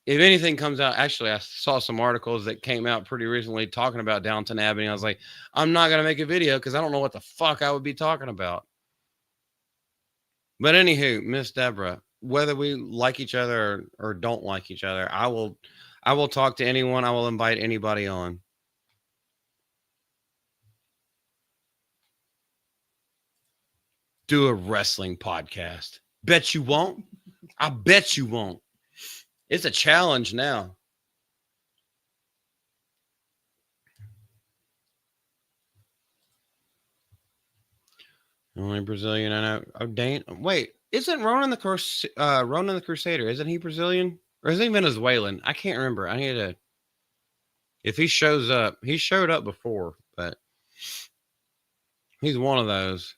If anything comes out, actually, I saw some articles that came out pretty recently talking about Downton Abbey, and I was like, I'm not going to make a video because I don't know what the fuck I would be talking about. But anywho, Miss Deborah, whether we like each other or don't like each other, I will talk to anyone. I will invite anybody on. Do a wrestling podcast. Bet you won't. I bet you won't. It's a challenge now. Only Brazilian I know. Oh, Dane. Wait, isn't Ronan the Crusader? Isn't he Brazilian, or is he Venezuelan? I can't remember. I need to. If he shows up, he showed up before, but he's one of those.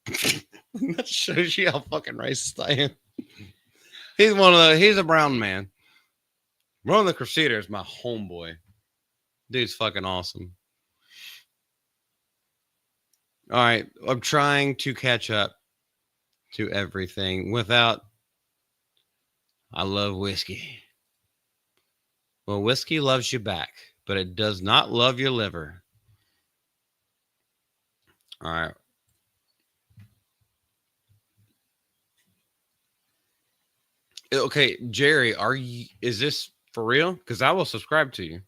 That shows you how fucking racist I am. He's one of those. He's a brown man. Ronan the Crusader is my homeboy. Dude's fucking awesome. All right, I'm trying to catch up to everything without I love whiskey. Well, whiskey loves you back, but it does not love your liver. All right. Okay, Jerry, are you is this for real? Because I will subscribe to you.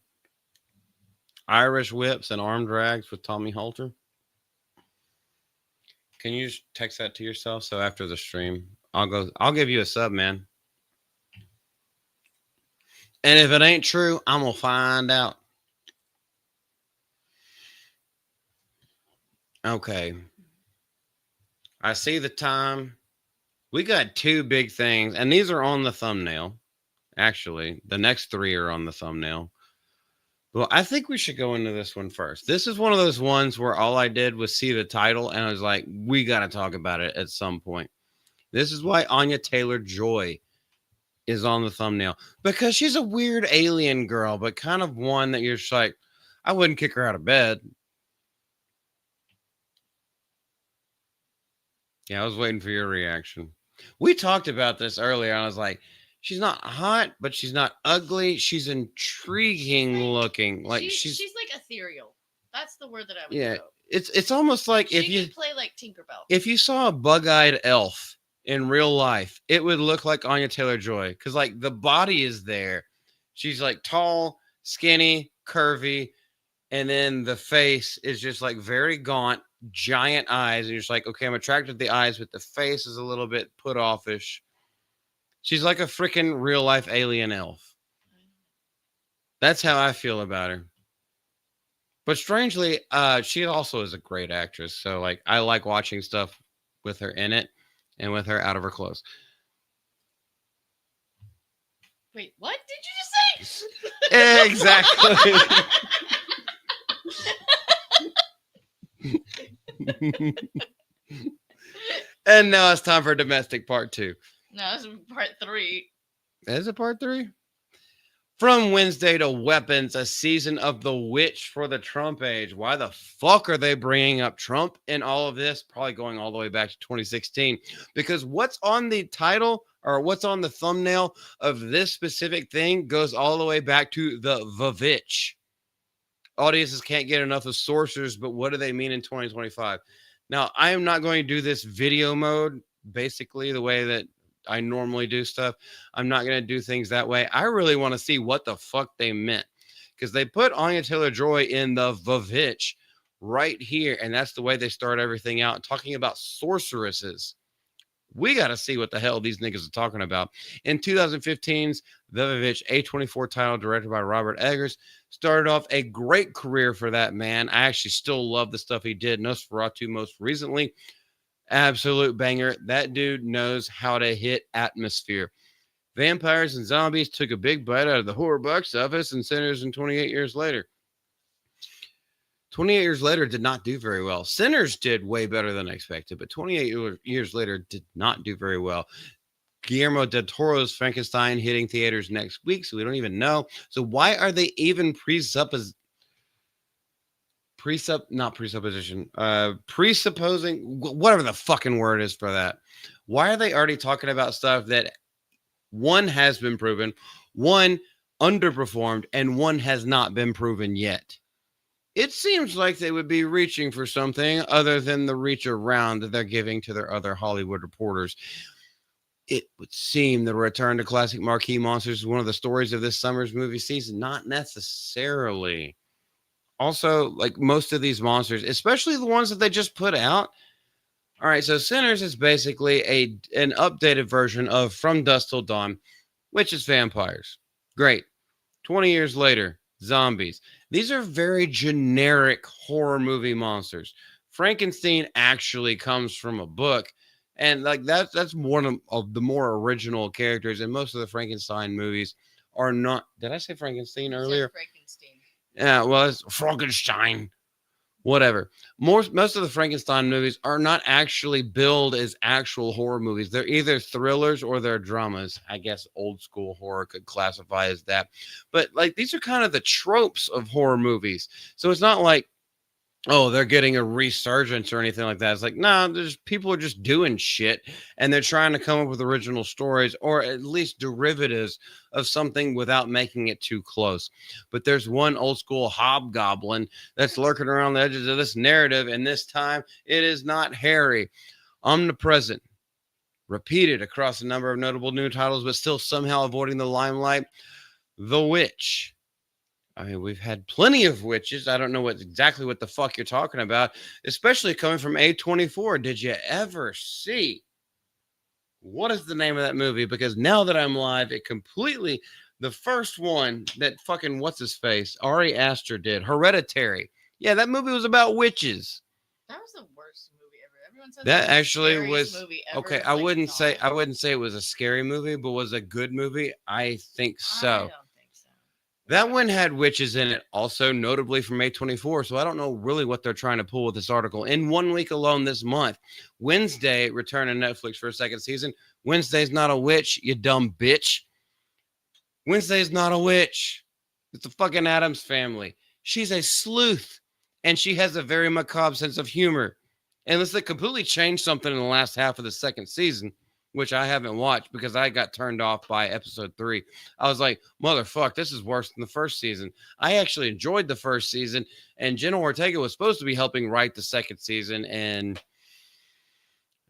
Irish whips and arm drags with Tommy Halter. Can you just text that to yourself so after the stream I'll give you a sub, man. And if it ain't true, I'm gonna find out. Okay. I see the time. We got two big things, and these are on the thumbnail. Actually, the next three are on the thumbnail. Well, I think we should go into this one first. This is one of those ones where all I did was see the title and I was like, we got to talk about it at some point. This is why Anya Taylor-Joy is on the thumbnail, because she's a weird alien girl, but kind of one that you're just like, I wouldn't kick her out of bed. Yeah, I was waiting for your reaction. We talked about this earlier. And I was like, she's not hot, but she's not ugly. She's intriguing looking. Like she's like ethereal. That's the word that I would go. It's almost like if you play like Tinkerbell. If you saw a bug-eyed elf in real life, it would look like Anya Taylor-Joy, because like the body is there. She's like tall, skinny, curvy, and then the face is just like very gaunt, giant eyes, and you're just like, okay, I'm attracted to the eyes, but the face is a little bit put offish. She's like a freaking real life alien elf. That's how I feel about her. But strangely, she also is a great actress. So like I like watching stuff with her in it and with her out of her clothes. Wait, what did you just say? Exactly. And now it's time for domestic part 2. No, this is part 3. Is it part 3? From Wednesday to Weapons, a season of The Witch for the Trump age. Why the fuck are they bringing up Trump in all of this? Probably going all the way back to 2016. Because what's on the title or what's on the thumbnail of this specific thing goes all the way back to the Vavitch. Audiences can't get enough of sorcerers, but what do they mean in 2025? Now, I am not going to do this video mode, basically the way that I normally do stuff. I'm not going to do things that way. I really want to see what the fuck they meant, because they put Anya Taylor-Joy in the Vavitch right here, and that's the way they start everything out, talking about sorceresses. We got to see what the hell these niggas are talking about. In 2015's The Vavitch, A24 title directed by Robert Eggers, started off a great career for that man. I actually still love the stuff he did. Nosferatu most recently. Absolute banger. That dude knows how to hit atmosphere. Vampires and Zombies took a big bite out of the horror box office, and Sinners in 28 years later. 28 years later did not do very well. Sinners did way better than expected, but 28 years later did not do very well. Guillermo del Toro's Frankenstein hitting theaters next week, so we don't even know. So why are they even presupposing, whatever the fucking word is for that? Why are they already talking about stuff that one has been proven, one underperformed, and one has not been proven yet? It seems like they would be reaching for something other than the reach around that they're giving to their other Hollywood reporters. It would seem the return to classic marquee monsters is one of the stories of this summer's movie season. Not necessarily. Also, like most of these monsters, especially the ones that they just put out. All right, so Sinners is basically an updated version of From Dusk Till Dawn, which is vampires. Great. 20 years later, zombies. These are very generic horror movie monsters. Frankenstein actually comes from a book, and like that's one of the more original characters. And most of the Frankenstein movies are not. Did I say Frankenstein earlier? Frankenstein. Yeah, well, it's Frankenstein. Whatever. Most of the Frankenstein movies are not actually billed as actual horror movies. They're either thrillers or they're dramas. I guess old school horror could classify as that. But like these are kind of the tropes of horror movies. So it's not like oh, they're getting a resurgence or anything like that. It's like, no, there's people are just doing shit and they're trying to come up with original stories or at least derivatives of something without making it too close. But there's one old school hobgoblin that's lurking around the edges of this narrative, and this time it is not Harry. Omnipresent, repeated across a number of notable new titles, but still somehow avoiding the limelight. The Witch. I mean, we've had plenty of witches. I don't know exactly what the fuck you're talking about, especially coming from A24. Did you ever see what is the name of that movie? Because now that I'm live, it completely the first one that fucking what's his face Ari Aster did, Hereditary. Yeah, that movie was about witches. That was the worst movie ever. Everyone said That that was actually the scariest was movie ever. okay. Like, I wouldn't say it was a scary movie, but was a good movie. I think I so. don't think so. That one had witches in it, also notably from A24. So I don't know really what they're trying to pull with this article. In 1 week alone this month, Wednesday returned to Netflix for a second season. Wednesday's not a witch, you dumb bitch. Wednesday's not a witch. It's the fucking Addams family. She's a sleuth, and she has a very macabre sense of humor. Unless they completely changed something in the last half of the second season, which I haven't watched because I got turned off by episode 3. I was like, motherfuck, this is worse than the first season. I actually enjoyed the first season, and Jenna Ortega was supposed to be helping write the second season, and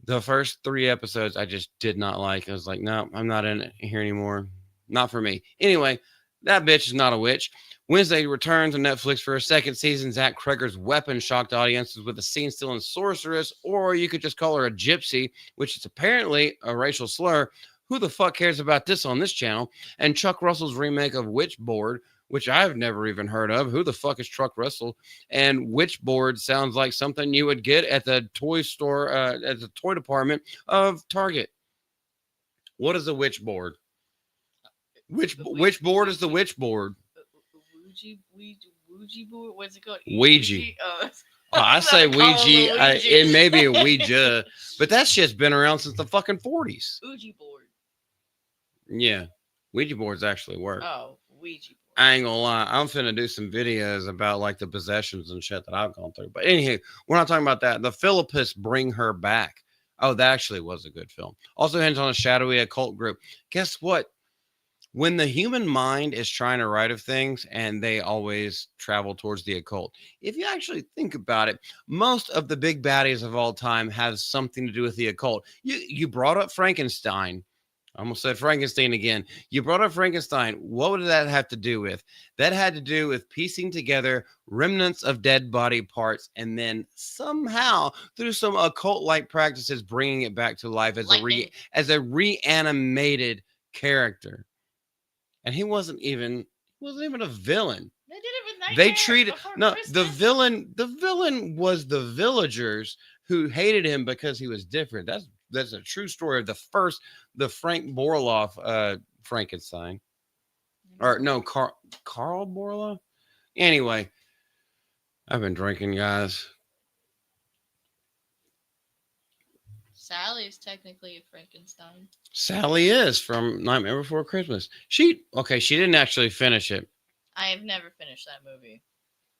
the first 3 episodes I just did not like. I was like, no, I'm not in it here anymore. Not for me. Anyway, that bitch is not a witch. Wednesday returns on Netflix for a second season. Zach Kreger's weapon shocked audiences with a scene still in Sorceress, or you could just call her a gypsy, which is apparently a racial slur. Who the fuck cares about this on this channel? And Chuck Russell's remake of Witchboard, which I've never even heard of. Who the fuck is Chuck Russell? And Witchboard sounds like something you would get at the toy store, at the toy department of Target. What is a witchboard? Which board is the witchboard? Ouija board? What's it called? Ouija. Oh, I say Ouija. It may be a Ouija, but that shit's been around since the fucking 40s. Ouija board. Yeah. Ouija boards actually work. Oh, Ouija board. I ain't gonna lie. I'm finna do some videos about like the possessions and shit that I've gone through. But anyway, we're not talking about that. The Philippists Bring Her Back. Oh, that actually was a good film. Also hints on a shadowy occult group. Guess what? When the human mind is trying to write of things and they always travel towards the occult, if you actually think about it, most of the big baddies of all time have something to do with the occult. You brought up Frankenstein. I almost said Frankenstein again. You brought up Frankenstein. What would that have to do with? That had to do with piecing together remnants of dead body parts and then somehow through some occult-like practices bringing it back to life as a reanimated character. And he wasn't even a villain. They did it with Nightmare They treated Before Christmas. the villain was the villagers who hated him because he was different. That's a true story of the Frank Borloff Frankenstein. Or no, Carl Borloff? Anyway, I've been drinking, guys. Sally is technically a Frankenstein. Sally is from Nightmare Before Christmas. She didn't actually finish it. I have never finished that movie.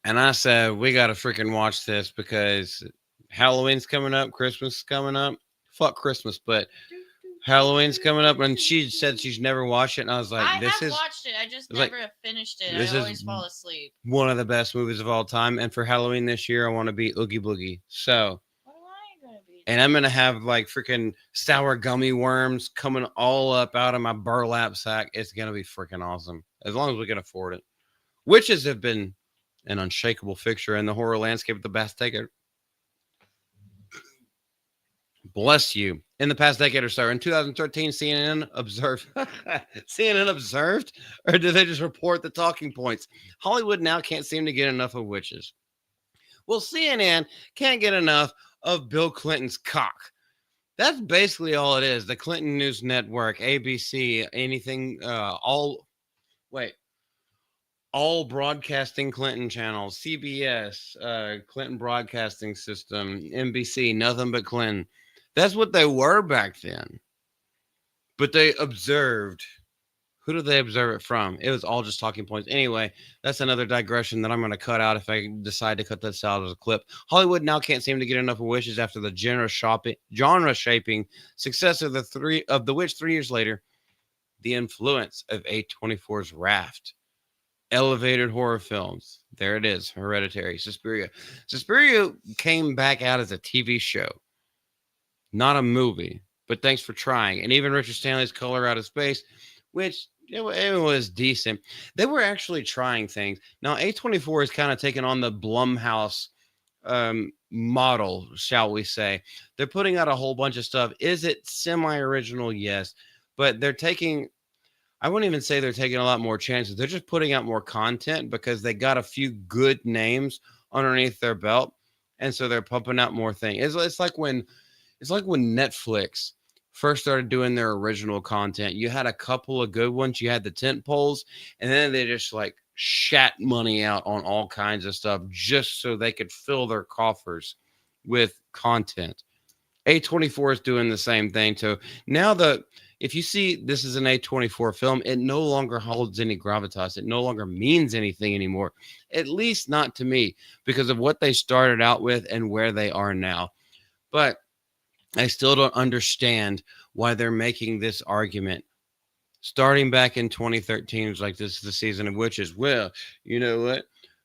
And I said, we got to freaking watch this because Halloween's coming up, Christmas is coming up. Fuck Christmas, but Halloween's coming up. And she said she's never watched it. And I was like, I have watched it. I just never have finished it. I always fall asleep. One of the best movies of all time. And for Halloween this year, I want to be Oogie Boogie. So. And I'm going to have like freaking sour gummy worms coming all up out of my burlap sack. It's going to be freaking awesome. As long as we can afford it. Witches have been an unshakable fixture in the horror landscape of the past decade. Bless you. In the past decade or so, in 2013, CNN observed, or did they just report the talking points? Hollywood now can't seem to get enough of witches. Well, CNN can't get enough of Bill Clinton's cock. That's basically all it is. The Clinton News Network, ABC, anything, all broadcasting Clinton channels, CBS, Clinton Broadcasting System, NBC, nothing but Clinton. That's what they were back then. But they observed Who do they observe it from? It was all just talking points. Anyway, that's another digression that I'm going to cut out if I decide to cut this out as a clip. Hollywood now can't seem to get enough of Wishes after the genre shaping success of the Witch 3 years later. The influence of A24's Raft, elevated horror films. There it is. Hereditary, Suspiria. Suspiria came back out as a TV show, not a movie. But thanks for trying. And even Richard Stanley's Color Out of Space, which it was decent. They were actually trying things. Now A24 is kind of taking on the Blumhouse model, shall we say. They're putting out a whole bunch of stuff. Is it semi-original? Yes. But they're taking, I wouldn't even say they're taking a lot more chances. They're just putting out more content because they got a few good names underneath their belt. And so they're pumping out more things. It's like when Netflix first started doing their original content. You had a couple of good ones. You had the tent poles, and then they just like shat money out on all kinds of stuff just so they could fill their coffers with content. A24 is doing the same thing too. Now if you see this is an A24 film, it no longer holds any gravitas. It no longer means anything anymore, at least not to me, because of what they started out with and where they are now. But I still don't understand why they're making this argument. Starting back in 2013, it was like, this is the season of witches. Well, you know what?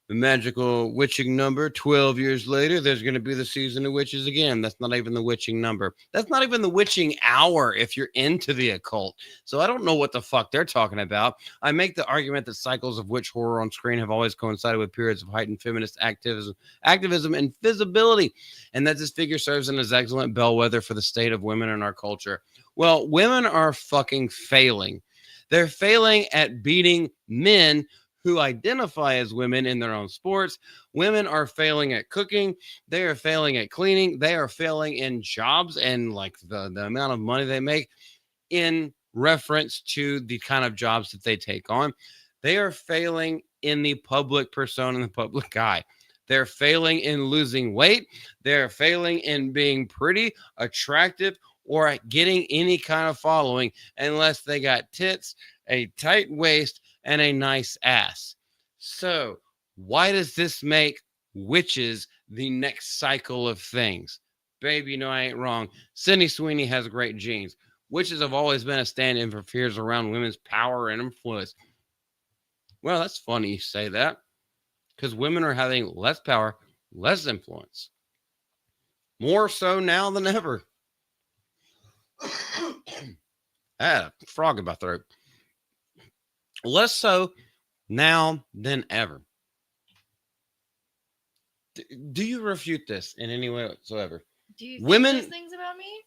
The magical witching number, 12 years later, there's going to be the season of witches again. That's not even the witching number. That's not even the witching hour if you're into the occult. So I don't know what the fuck they're talking about. I make the argument that cycles of witch horror on screen have always coincided with periods of heightened feminist activism and visibility, and that this figure serves as an excellent bellwether for the state of women in our culture. Well, women are fucking failing. They're failing at beating men who identify as women in their own sports. Women are failing at cooking. They are failing at cleaning. They are failing in jobs and like the amount of money they make in reference to the kind of jobs that they take on. They are failing in the public persona, in the public eye. They're failing in losing weight. They're failing in being pretty, attractive, or at getting any kind of following unless they got tits, a tight waist, and a nice ass. So why does this make witches the next cycle of things? Babe, you know I ain't wrong. Sydney Sweeney has great genes. Witches have always been a stand-in for fears around women's power and influence. Well, that's funny you say that, because women are having less power, less influence. More so now than ever. I had a frog in my throat. Less so now than ever. Do you refute this in any way whatsoever? Do you think those things about me?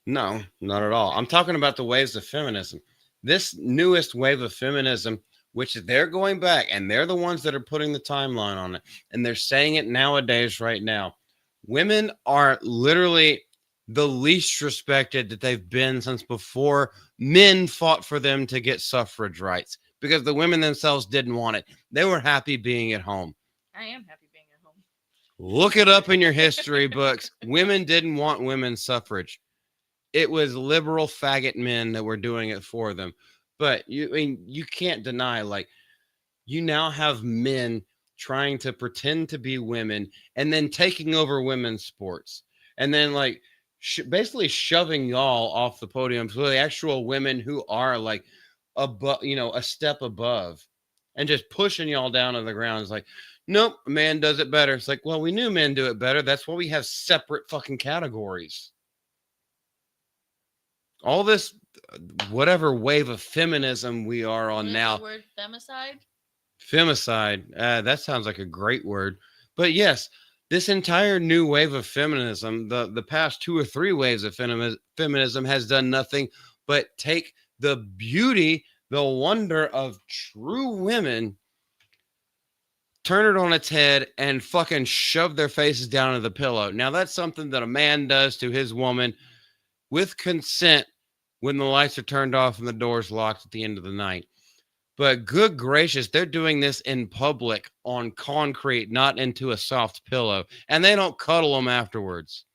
No, not at all. I'm talking about the waves of feminism. This newest wave of feminism, which they're going back, and they're the ones that are putting the timeline on it, and they're saying it nowadays right now. Women are literally the least respected that they've been since before men fought for them to get suffrage rights, because the women themselves didn't want it. They were happy being at home. I am happy being at home. Look it up in your history books. Women didn't want women's suffrage. It was liberal faggot men that were doing it for them. But you can't deny, like, you now have men trying to pretend to be women and then taking over women's sports. And then like basically shoving y'all off the podium so the actual women who are like above, a step above, and just pushing y'all down to the ground. It's like, nope, a man does it better. It's like, well, we knew men do it better. That's why we have separate fucking categories. All this, whatever wave of feminism we are on now. The word femicide? Femicide. That sounds like a great word. But yes, this entire new wave of feminism, the past 2 or 3 waves of feminism has done nothing but take the beauty, the wonder of true women, turn it on its head, and fucking shove their faces down into the pillow. Now, that's something that a man does to his woman with consent when the lights are turned off and the doors locked at the end of the night. But good gracious, they're doing this in public on concrete, not into a soft pillow. And they don't cuddle them afterwards.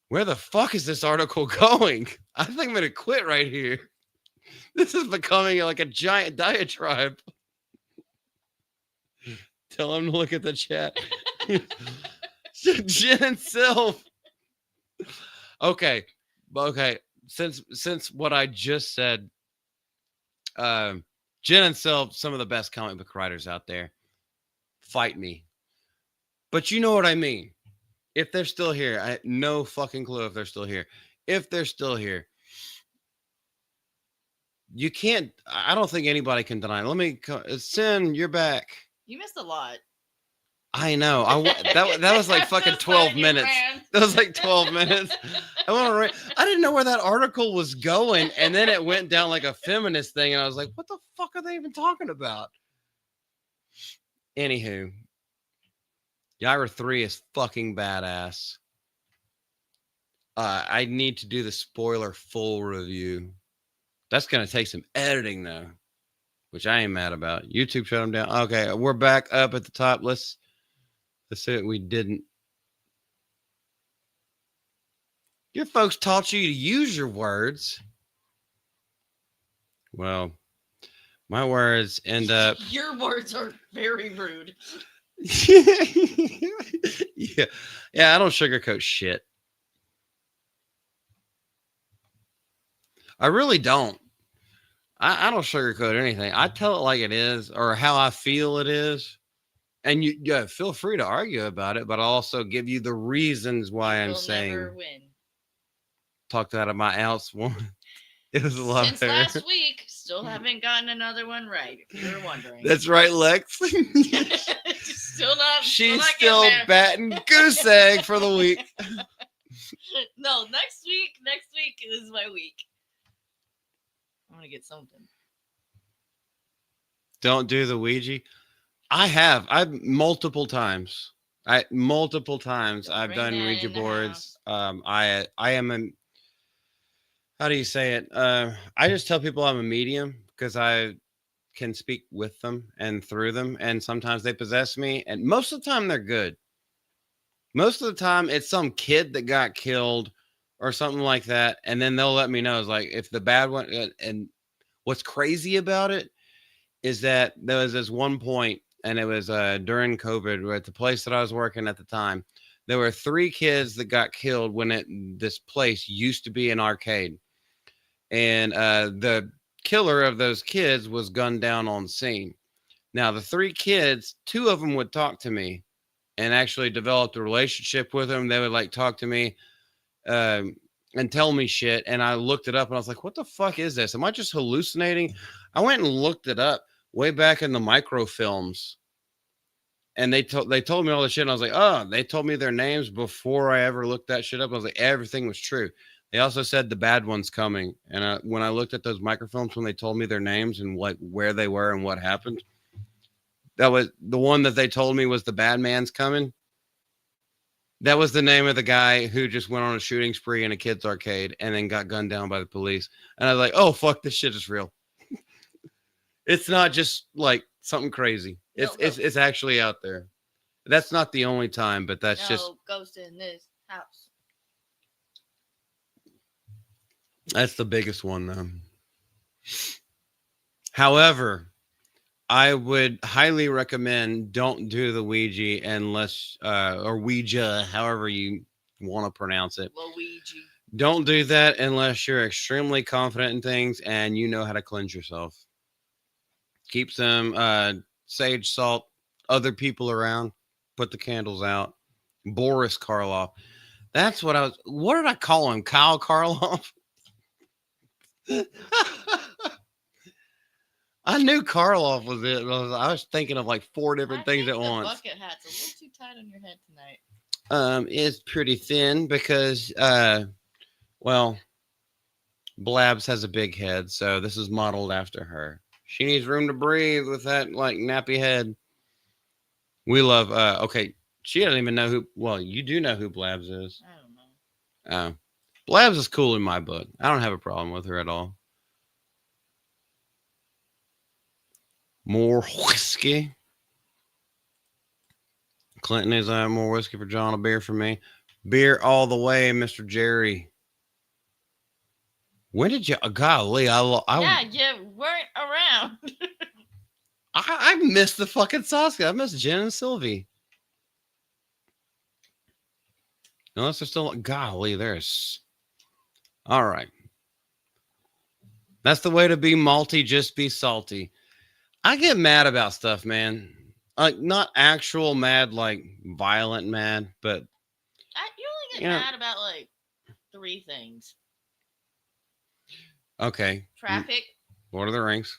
Where the fuck is this article going? I think I'm going to quit right here. This is becoming like a giant diatribe. Tell him to look at the chat. Jen and Sylph. Okay. Okay. Since what I just said, Jen and Sylph, some of the best comic book writers out there. Fight me. But you know what I mean. If they're still here, I no fucking clue if they're still here. If they're still here, you can't. I don't think anybody can deny. Let me. Sin, you're back. You missed a lot. I know. That was like fucking 12 minutes. That was like 12 minutes. I didn't know where that article was going, and then it went down like a feminist thing, and I was like, "What the fuck are they even talking about?" Anywho, Yaira 3 is fucking badass. I need to do the spoiler full review. That's gonna take some editing though, which I ain't mad about. YouTube shut them down. Okay, we're back up at the top. Let's see what we didn't. Your folks taught you to use your words. Well, my words end up. Your words are very rude. Yeah, I don't sugarcoat shit. I really don't. I don't sugarcoat anything. I tell it like it is or how I feel it is. And you feel free to argue about it, but I'll also give you the reasons why I'm saying. Never win. Talked out of my outs one. It was a lot Since better. last week, still haven't gotten another one right. If you were wondering. That's right, Lex. Still not. She's still batting goose egg for the week. No, next week is my week. I'm gonna get something. Don't do the Ouija. I've multiple times. I've done Ouija boards. I am a. How do you say it? I just tell people I'm a medium because I can speak with them and through them, and sometimes they possess me, and most of the time they're good. Most of the time it's some kid that got killed or something like that, and then they'll let me know. It's like if the bad one. And what's crazy about it is that there was this one point, and it was during COVID at the place that I was working at the time. There were 3 kids that got killed when this place used to be an arcade. And the killer of those kids was gunned down on scene. Now, the 3 kids, 2 of them would talk to me and actually developed a relationship with them. They would like talk to me and tell me shit. And I looked it up and I was like, what the fuck is this? Am I just hallucinating? I went and looked it up way back in the microfilms. And they told me all the shit. And I was like, oh, they told me their names before I ever looked that shit up. I was like, everything was true. They also said the bad one's coming. And when I looked at those microfilms, when they told me their names and like where they were and what happened, that was the one that they told me was the bad man's coming. That was the name of the guy who just went on a shooting spree in a kid's arcade and then got gunned down by the police. And I was like, oh, fuck, this shit is real. It's not just like something crazy. It's actually out there. That's not the only time, but that's just ghost in this house. That's the biggest one, though. However, I would highly recommend don't do the Ouija unless, or Ouija, however you want to pronounce it. Luigi. Don't do that unless you're extremely confident in things and you know how to cleanse yourself. Keep some sage, salt, other people around. Put the candles out. Boris Karloff. That's what did I call him? Kyle Karloff? I knew Karloff was it. I was thinking of like 4 different things at once. The bucket hat's a little too tight on your head tonight. It's pretty thin because, well, Blabs has a big head, so this is modeled after her. She needs room to breathe with that like nappy head. We love. Okay, she doesn't even know who. Well, you do know who Blabs is. I don't know. Blabs is cool in my book. I don't have a problem with her at all. More whiskey. Clinton is more whiskey for John, a beer for me. Beer all the way, Mr. Jerry. When did you? Golly, Yeah, you weren't around. I missed the fucking Sasuke. I missed Jen and Sylvie. Unless they're still. Golly, there's. All right. That's the way to be malty. Just be salty. I get mad about stuff, man. Like not actual mad, like violent mad, but You only get mad about like 3 things. Okay. Traffic. Lord of the Rings.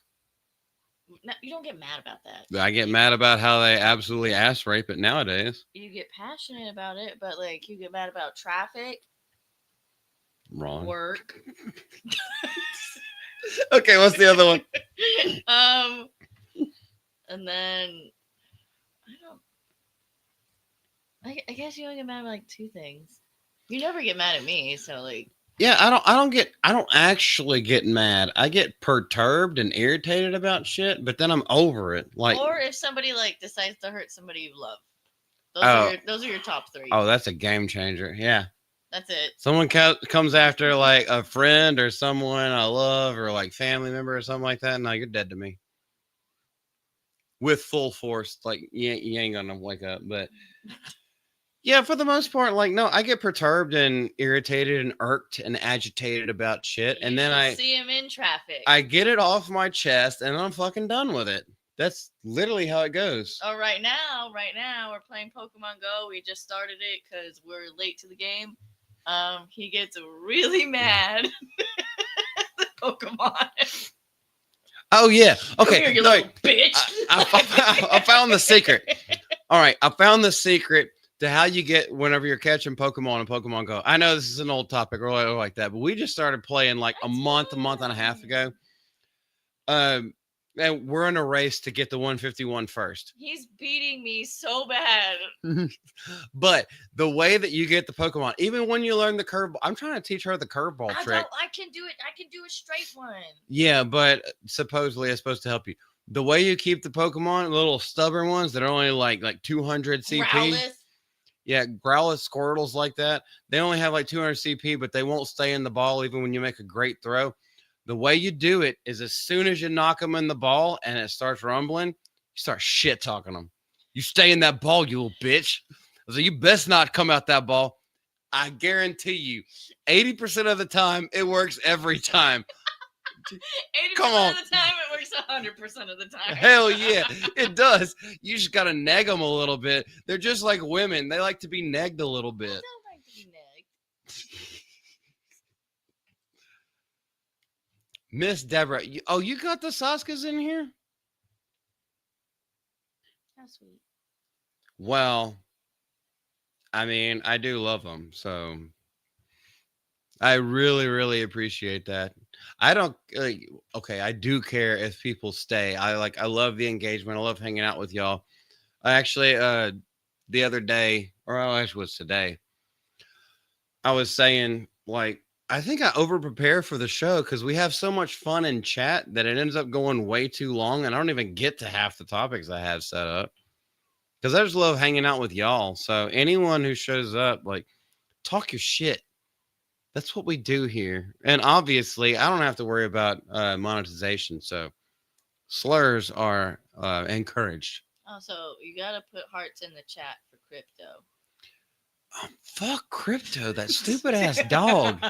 No, you don't get mad about that. I get mad about how they absolutely ass rape it nowadays. You get passionate about it, but like you get mad about traffic. Wrong. Work. Okay, what's the other one? And then I guess you only get mad about like 2 things. You never get mad at me, so like. Yeah, I don't actually get mad. I get perturbed and irritated about shit, but then I'm over it. Like, or if somebody like decides to hurt somebody you love. Those are your top 3. Oh, that's a game changer. Yeah. That's it. Someone comes after like a friend or someone I love or like family member or something like that. No, you're dead to me. With full force, like you ain't gonna wake up. But yeah, for the most part, like no, I get perturbed and irritated and irked and agitated about shit, and then I see him in traffic. I get it off my chest, and I'm fucking done with it. That's literally how it goes. Oh, right now, we're playing Pokemon Go. We just started it because we're late to the game. He gets really mad. Pokemon. Oh yeah. Okay. Come here, you little bitch. I found the secret. All right, I found the secret to how you get whenever you're catching Pokemon in Pokemon Go. I know this is an old topic or like that, but we just started playing like a month and a half ago. And we're in a race to get the 151 first. He's beating me so bad. But the way that you get the Pokemon, even when you learn the curveball, I'm trying to teach her the curveball trick. I can do it. I can do a straight one. Yeah, but supposedly it's supposed to help you. The way you keep the Pokemon, little stubborn ones that are only like 200 CP. Growlithe. Yeah, Growlithe, Squirtles like that. They only have like 200 CP, but they won't stay in the ball even when you make a great throw. The way you do it is as soon as you knock them in the ball and it starts rumbling, you start shit talking them. You stay in that ball, you little bitch. So you best not come out that ball. I guarantee you, 80% of the time, it works every time. 80% of the time, it works 100% of the time. Hell yeah, it does. You just got to neg them a little bit. They're just like women. They like to be negged a little bit. I don't like to be negged. Miss Deborah. You got the Saskas in here? How sweet. Well, I mean, I do love them, so I really, really appreciate that. I don't okay. I do care if people stay. I love the engagement. I love hanging out with y'all. I actually, the other day, or actually was today, I was saying like, I think I over prepare for the show because we have so much fun in chat that it ends up going way too long, and I don't even get to half the topics I have set up because I just love hanging out with y'all. So anyone who shows up, like, talk your shit. That's what we do here. And obviously, I don't have to worry about monetization. So slurs are encouraged. Oh, so you got to put hearts in the chat for crypto. Oh, fuck crypto, that stupid ass dog.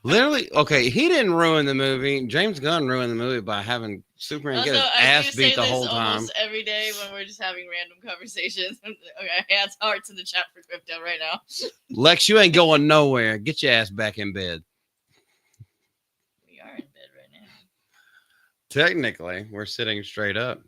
Literally, okay, he didn't ruin the movie. James Gunn ruined the movie by having Superman get his ass beat the whole time. Almost every day when we're just having random conversations. Okay, it's hearts in the chat for crypto right now. Lex, you ain't going nowhere. Get your ass back in bed. We are in bed right now. Technically, we're sitting straight up.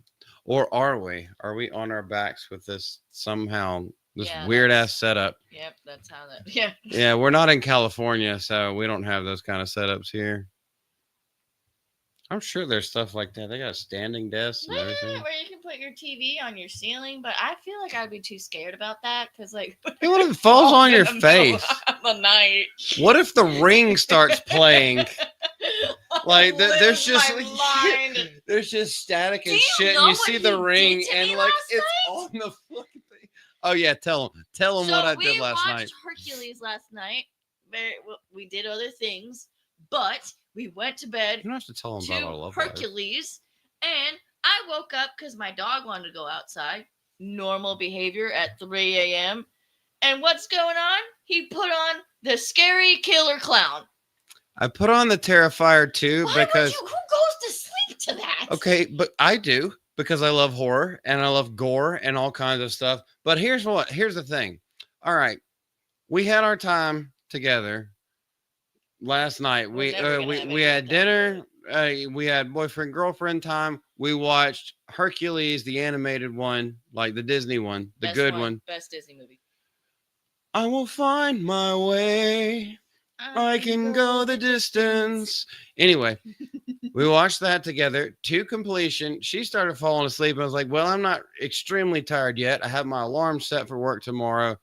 Or are we? Are we on our backs with this somehow? This weird ass setup. Yep, that's how that. Yeah. Yeah, we're not in California, so we don't have those kind of setups here. I'm sure there's stuff like that. They got a standing desk and everything. Where you can put your TV on your ceiling, but I feel like I'd be too scared about that because, like, what if it falls on your face? The night. What if the Ring starts playing? Like there's just there's just static and shit, and you see the Ring, and like it's on the fucking thing. Oh yeah, tell them what I did last night. We watched Hercules last night. We did other things, but We went to bed You don't have to tell them about our to love life. Hercules, and I woke up because my dog wanted to go outside. Normal behavior at 3 a.m. And what's going on? He put on the scary killer clown. I put on the Terrifier too Why because would you? Who goes to sleep to that? okay, but I do because I love horror and I love gore and all kinds of stuff. But here's the thing. All right, we had our time together last night. We're never gonna have We any had more time dinner. We had boyfriend girlfriend time. We watched Hercules, the animated one, like the Disney one, the Best good one. Best Disney movie. I will find my way. I can go the distance. Anyway, we watched that together to completion. She started falling asleep. I was like, well, I'm not extremely tired yet. I have my alarm set for work tomorrow.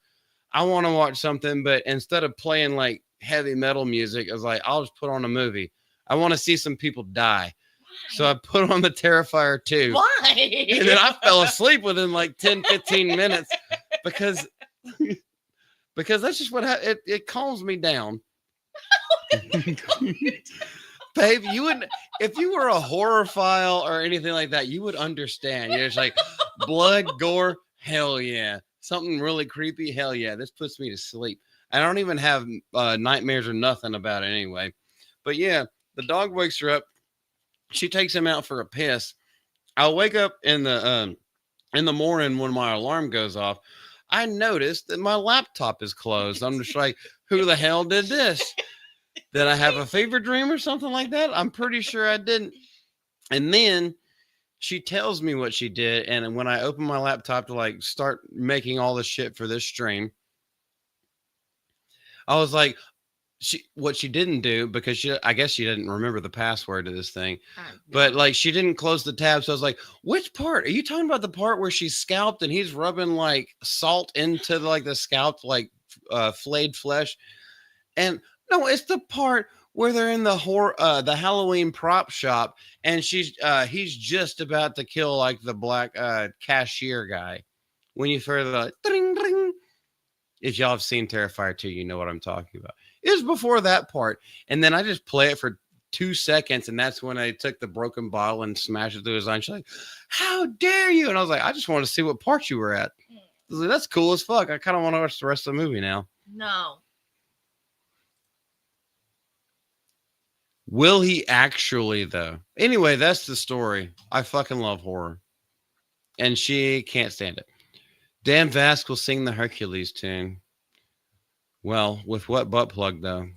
I want to watch something, but instead of playing like heavy metal music, I was like, I'll just put on a movie. I want to see some people die. Why? So I put on the Terrifier 2. Why? And then I fell asleep within like 10, 15 minutes because that's just what it calms me down. Babe, you would, if you were a horror file or anything like that, you would understand. You're just like blood, gore, hell yeah. Something really creepy, hell yeah. This puts me to sleep. I don't even have nightmares or nothing about it anyway. But yeah, the dog wakes her up. She takes him out for a piss. I'll wake up in the morning when my alarm goes off. I noticed that my laptop is closed. I'm just like, who the hell did this? Did I have a fever dream or something like that? I'm pretty sure I didn't. And then she tells me what she did. And when I open my laptop to like start making all the shit for this stream, I was like, what she didn't do, because I guess she didn't remember the password to this thing, but like she didn't close the tab. So I was like, which part are you talking about? The part where she's scalped and he's rubbing like salt into like the scalped, like flayed flesh? And no, it's the part where they're in the the Halloween prop shop and he's just about to kill like the black cashier guy. When you further like, ding, ding. If y'all have seen Terrifier 2, you know what I'm talking about. It was before that part. And then I just play it for 2 seconds. And that's when I took the broken bottle and smashed it through his eye. And she's like, how dare you? And I was like, I just want to see what part you were at. I was like, that's cool as fuck. I kind of want to watch the rest of the movie now. No. Will he actually, though? Anyway, that's the story. I fucking love horror. And she can't stand it. Dan Vasc will sing the Hercules tune. Well, with what butt plug, though?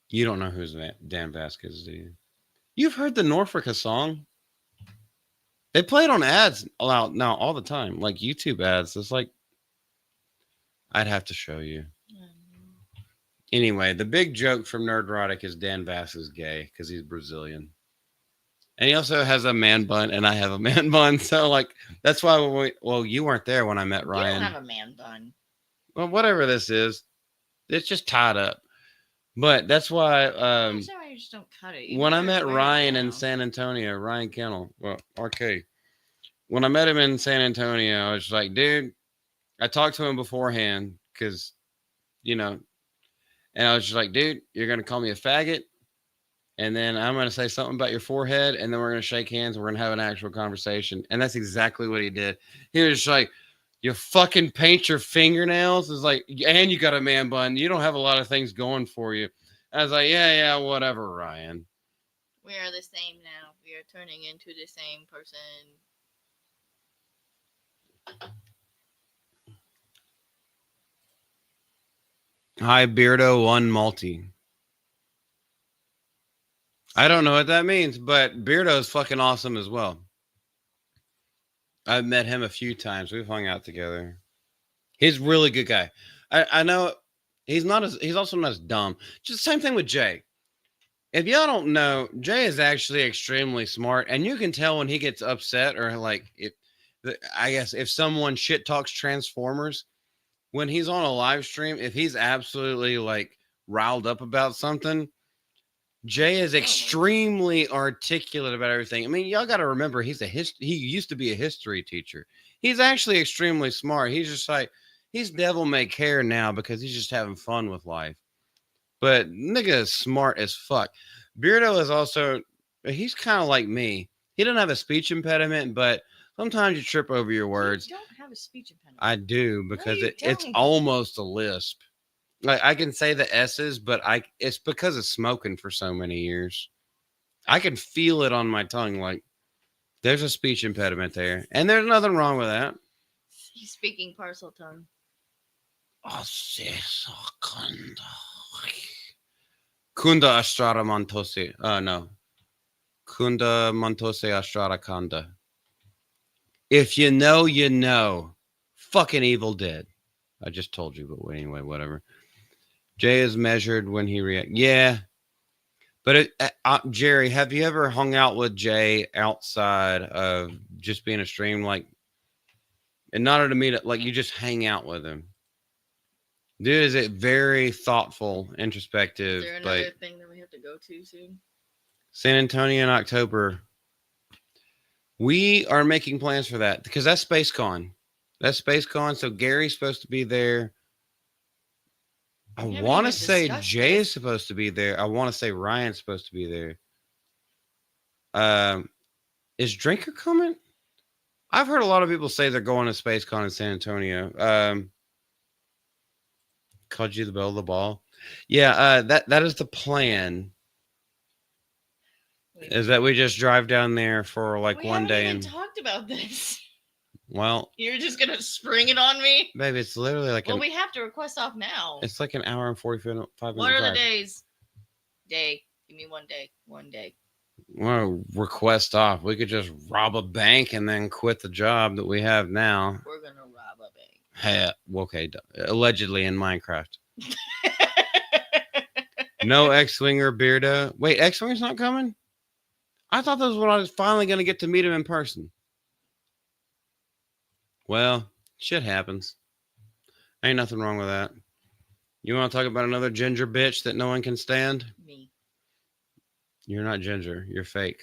You don't know who Dan Vasc is, do you? You've heard the Norfolk song? They play it on ads now all the time, like YouTube ads. It's like, I'd have to show you. Anyway, the big joke from Nerdrotic is Dan Vasc is gay because he's Brazilian. And he also has a man bun, and I have a man bun. So, like, that's why you weren't there when I met Ryan. You don't have a man bun. Well, whatever this is, it's just tied up. But that's why Why you just don't cut it? When I met Ryan in San Antonio, Ryan Kennel, well, RK, when I met him in San Antonio, I was like, dude, I talked to him beforehand because, and I was just like, dude, you're going to call me a faggot. And then I'm going to say something about your forehead. And then we're going to shake hands. And we're going to have an actual conversation. And that's exactly what he did. He was just like, you fucking paint your fingernails. It's like, and you got a man bun. You don't have a lot of things going for you. I was like, yeah, whatever, Ryan. We are the same now. We are turning into the same person. Hi, Beardo One Multi. I don't know what that means, but Beardo's fucking awesome as well. I've met him a few times. We've hung out together. He's a really good guy. I know he's also not as dumb. Just the same thing with Jay. If y'all don't know, Jay is actually extremely smart, and you can tell when he gets upset or like I guess if someone shit talks Transformers, when he's on a live stream, if he's absolutely like riled up about something, Jay is extremely articulate about everything. I mean, y'all got to remember, he used to be a history teacher. He's actually extremely smart. He's just like, he's devil may care now because he's just having fun with life. But nigga is smart as fuck. Beardo is also, he's kind of like me. He doesn't have a speech impediment, but sometimes you trip over your You words. don't have a speech impediment. I do No, because you it's don't. almost a lisp. Like I can say the S's, but it's because of smoking for so many years. I can feel it on my tongue. Like there's a speech impediment there, and there's nothing wrong with that. He's speaking parcel tongue. Kunda Astrada Montose. No. Kunda Montose Astrada Kanda. If you know, you know. Fucking Evil Dead. I just told you, but anyway, whatever. Jay is measured when he reacts. Yeah. But Jerry, have you ever hung out with Jay outside of just being a stream? Like, and not to meet it, like you just hang out with him. Dude, is it very thoughtful, introspective? Is there But another thing that we have to go to soon? San Antonio in October. We are making plans for that because that's SpaceCon. That's SpaceCon. So Gary's supposed to be there. I We haven't want to even say discussed Jay this. is supposed to be there. I want to say Ryan's supposed to be there. Is Drinker coming? I've heard a lot of people say they're going to SpaceCon in San Antonio. Called you the bell of the ball. Yeah, that is the plan. Is that we just drive down there for like we one day haven't even and talked about this. well, You're just gonna spring it on me? baby, it's literally like Well, we have to request off now. it's like an hour and 45 minutes. What are the days? Day. Give me 1 day. 1 day. Well, request off. We could just rob a bank and then quit the job that we have now. We're gonna rob a bank. Hey, okay, allegedly in Minecraft. No X-Winger Beardo. Wait, X-Winger's not coming? I thought that was when I was finally going to get to meet him in person. Well, shit happens. Ain't nothing wrong with that. You want to talk about another ginger bitch that no one can stand? Me. You're not ginger. You're fake.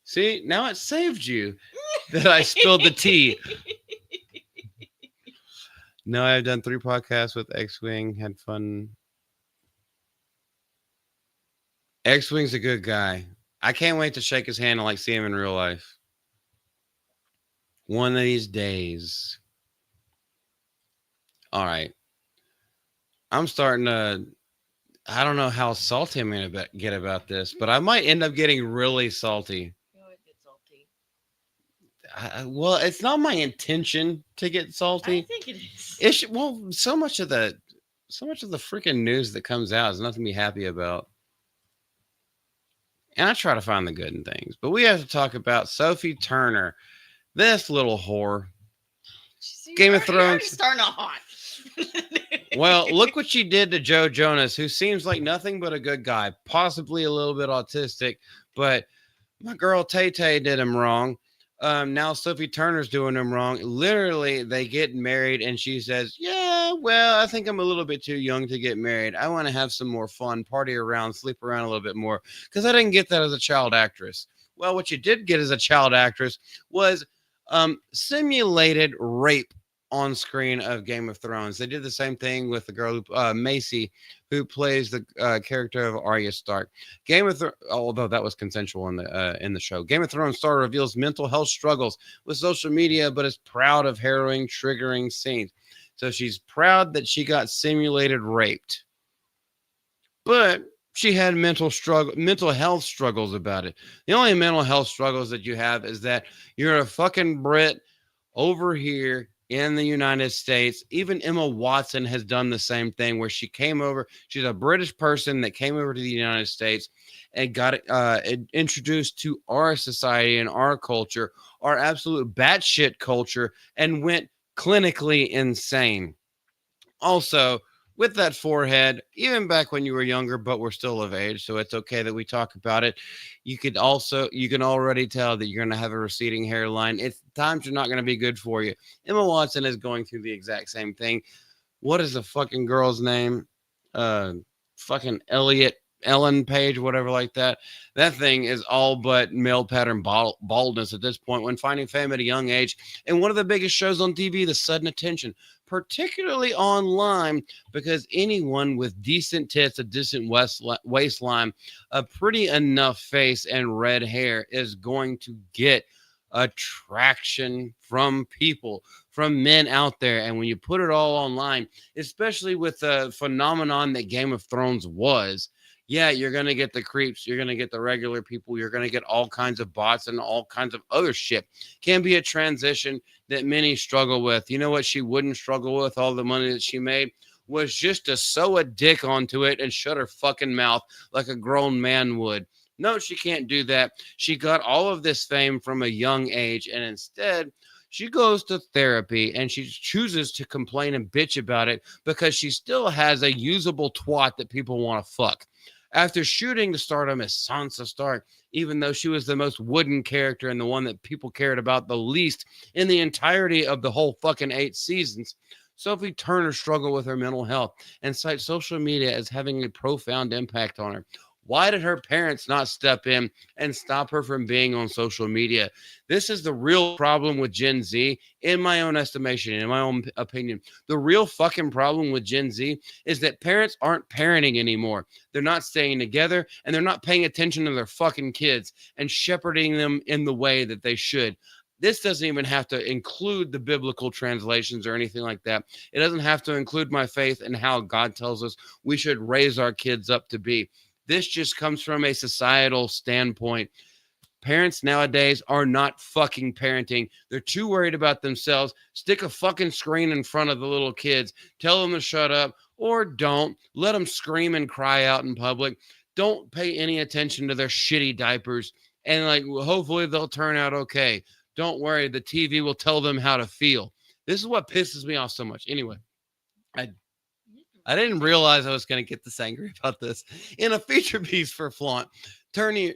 See, now it saved you that I spilled the tea. No, I've done 3 podcasts with X-Wing. Had fun. X-Wing's a good guy. I can't wait to shake his hand and like see him in real life. One of these days. All right. I'm starting to. I don't know how salty I'm going to get about this, but I might end up getting really salty. You always get salty. Well, it's not my intention to get salty. I think it is. Well, so much of the freaking news that comes out is nothing to be happy about. And I try to find the good in things, but we have to talk about Sophie Turner, this little whore. Game of Thrones Starting off hot. Well, look what she did to Joe Jonas, who seems like nothing but a good guy, possibly a little bit autistic, but my girl Tay Tay did him wrong. Now Sophie Turner's doing him wrong. Literally, they get married, and she says, "Yeah, well, I think I'm a little bit too young to get married. I want to have some more fun, party around, sleep around a little bit more, because I didn't get that as a child actress." Well, what you did get as a child actress was simulated rape on screen of Game of Thrones. They did the same thing with the girl Macy, who plays the character of Arya Stark. Game of Thrones, although that was consensual in the show. Game of Thrones star reveals mental health struggles with social media, but is proud of harrowing, triggering scenes. So she's proud that she got simulated raped, but she had mental health struggles about it. The only mental health struggles that you have is that you're a fucking Brit over here in the United States. Even Emma Watson has done the same thing, where she came over. She's a British person that came over to the United States and got introduced to our society and our culture, our absolute batshit culture, and went clinically insane. Also, with that forehead, even back when you were younger, but we're still of age, so it's okay that we talk about it. You can already tell that you're going to have a receding hairline. Times are not going to be good for you. Emma Watson is going through the exact same thing. What is the fucking girl's name? Fucking Elliot Ellen Page, whatever like that. That thing is all but male pattern baldness at this point when finding fame at a young age. And one of the biggest shows on TV, the sudden attention, particularly online, because anyone with decent tits, a decent waistline, a pretty enough face, and red hair is going to get attraction from people, from men out there. And when you put it all online, especially with the phenomenon that Game of Thrones was, yeah, you're going to get the creeps, you're going to get the regular people, you're going to get all kinds of bots and all kinds of other shit. Can be a transition that many struggle with. You know what she wouldn't struggle with? All the money that she made was just to sew a dick onto it and shut her fucking mouth like a grown man would. No, she can't do that. She got all of this fame from a young age, and instead, she goes to therapy and she chooses to complain and bitch about it because she still has a usable twat that people want to fuck. After shooting to stardom as Sansa Stark, even though she was the most wooden character and the one that people cared about the least in the entirety of the whole fucking 8 seasons, Sophie Turner struggled with her mental health and cites social media as having a profound impact on her. Why did her parents not step in and stop her from being on social media? This is the real problem with Gen Z, in my own estimation, in my own opinion. The real fucking problem with Gen Z is that parents aren't parenting anymore. They're not staying together and they're not paying attention to their fucking kids and shepherding them in the way that they should. This doesn't even have to include the biblical translations or anything like that. It doesn't have to include my faith and how God tells us we should raise our kids up to be. This just comes from a societal standpoint. Parents nowadays are not fucking parenting. They're too worried about themselves. Stick a fucking screen in front of the little kids. Tell them to shut up or don't. Let them scream and cry out in public. Don't pay any attention to their shitty diapers. And like, hopefully they'll turn out okay. Don't worry. The TV will tell them how to feel. This is what pisses me off so much. Anyway, I didn't realize I was going to get this angry about this. In a feature piece for Flaunt, Turney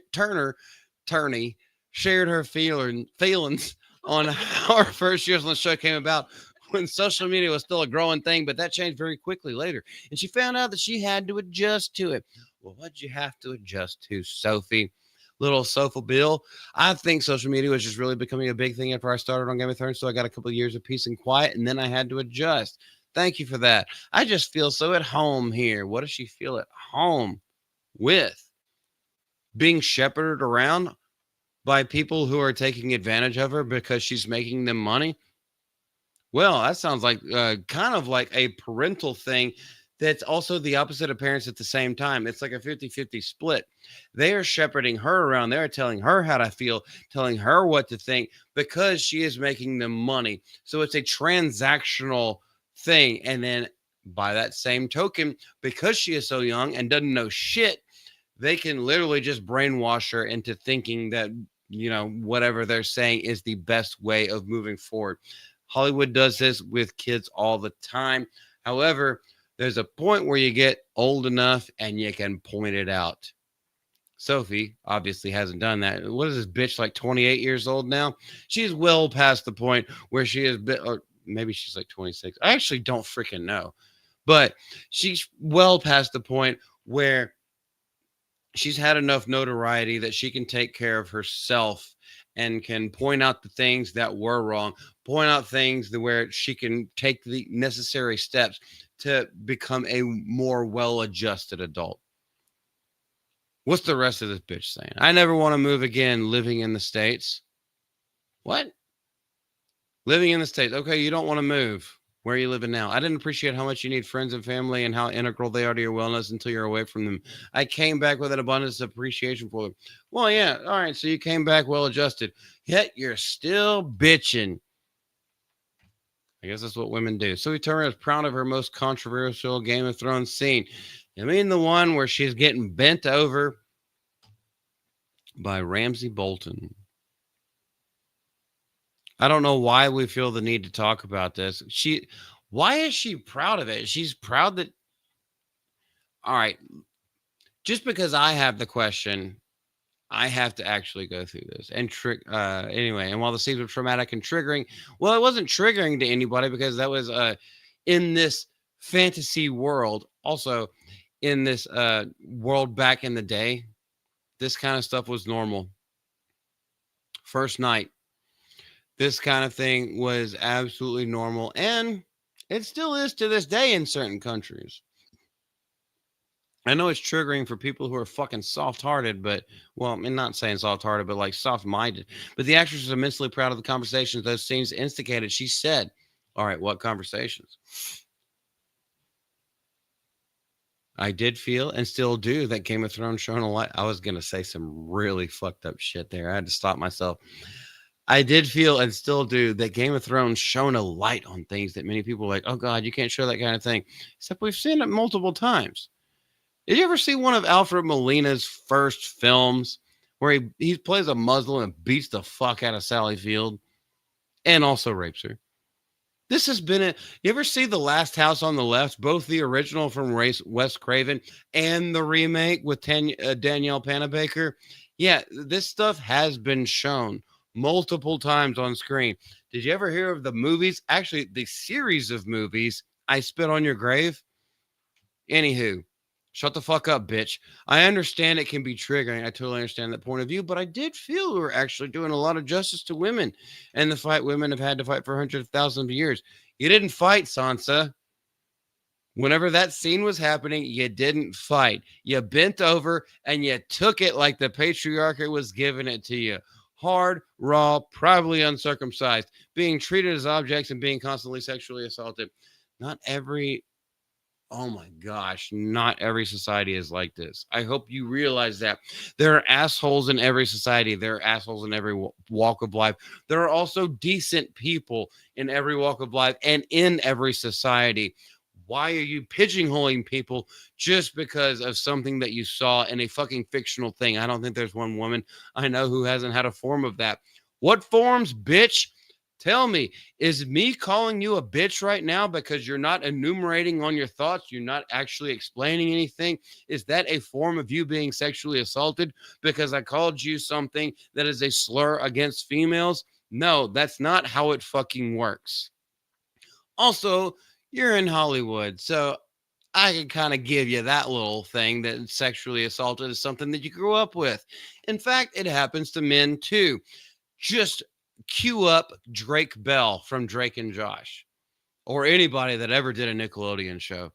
shared her feelings on how her first years on the show came about when social media was still a growing thing, but that changed very quickly later. And she found out that she had to adjust to it. Well, what'd you have to adjust to, Sophie? Little Sofa Bill. I think social media was just really becoming a big thing after I started on Game of Thrones, so I got a couple of years of peace and quiet, and then I had to adjust. Thank you for that. I just feel so at home here. What does she feel at home with? Being shepherded around by people who are taking advantage of her because she's making them money? Well, that sounds like kind of like a parental thing that's also the opposite of parents at the same time. It's like a 50-50 split. They are shepherding her around. They're telling her how to feel, telling her what to think because she is making them money. So it's a transactional thing. And then by that same token, because she is so young and doesn't know shit, they can literally just brainwash her into thinking that, you know, whatever they're saying is the best way of moving forward. Hollywood does this with kids all the time. However, there's a point where you get old enough and you can point it out. Sophie obviously hasn't done that. What is this bitch, like 28 years old now? She's well past the point where she is, or maybe she's like 26. I actually don't freaking know. But she's well past the point where she's had enough notoriety that she can take care of herself and can point out the things that were wrong, point out things where she can take the necessary steps to become a more well-adjusted adult. What's the rest of this bitch saying? I never want to move again living in the States. What? Living in the States. Okay, you don't want to move. Where are you living now? I didn't appreciate how much you need friends and family and how integral they are to your wellness until you're away from them. I came back with an abundance of appreciation for them. Well, yeah. All right. So you came back well adjusted. Yet you're still bitching. I guess that's what women do. Sophie Turner is proud of her most controversial Game of Thrones scene. I mean the one where she's getting bent over by Ramsay Bolton. I don't know why we feel the need to talk about this. Why is she proud of it? She's proud that, all right, just because I have the question, I have to actually go through this and anyway. And while the scenes were traumatic and triggering, well, it wasn't triggering to anybody because that was in this fantasy world. Also, in this world back in the day, this kind of stuff was normal. First night, this kind of thing was absolutely normal, and it still is to this day in certain countries. I know it's triggering for people who are fucking soft-hearted, but well, I'm not saying soft-hearted, but like soft-minded. But the actress was immensely proud of the conversations those scenes instigated. She said, "All right, what conversations? I did feel and still do that Game of Thrones shone a light." I was gonna say some really fucked up shit there. I had to stop myself. I did feel and still do that Game of Thrones shone a light on things that many people are like, "Oh God, you can't show that kind of thing." Except we've seen it multiple times. Did you ever see one of Alfred Molina's first films where he plays a Muslim and beats the fuck out of Sally Field and also rapes her? This has been a. You ever see The Last House on the Left, both the original from Wes Craven and the remake with Danielle Panabaker? Yeah, this stuff has been shown multiple times on screen. Did you ever hear of the movies? Actually, the series of movies, I Spit on Your Grave? Anywho, shut the fuck up, bitch. I understand it can be triggering. I totally understand that point of view, but I did feel we were actually doing a lot of justice to women and the fight women have had to fight for hundreds of thousands of years. You didn't fight, Sansa. Whenever that scene was happening, you didn't fight. You bent over and you took it like the patriarchate was giving it to you. Hard, raw, probably uncircumcised, being treated as objects and being constantly sexually assaulted. Not every Oh my gosh, not every society is like this. I hope you realize that. There are assholes in every society. There are assholes in every walk of life. There are also decent people in every walk of life and in every society. Why are you pigeonholing people just because of something that you saw in a fucking fictional thing? I don't think there's one woman I know who hasn't had a form of that. What forms, bitch? Tell me, is me calling you a bitch right now because you're not enumerating on your thoughts? You're not actually explaining anything? Is that a form of you being sexually assaulted because I called you something that is a slur against females? No, that's not how it fucking works. Also, you're in Hollywood, so I can kind of give you that little thing that sexually assaulted is something that you grew up with. In fact, it happens to men too. Just cue up Drake Bell from Drake and Josh or anybody that ever did a Nickelodeon show.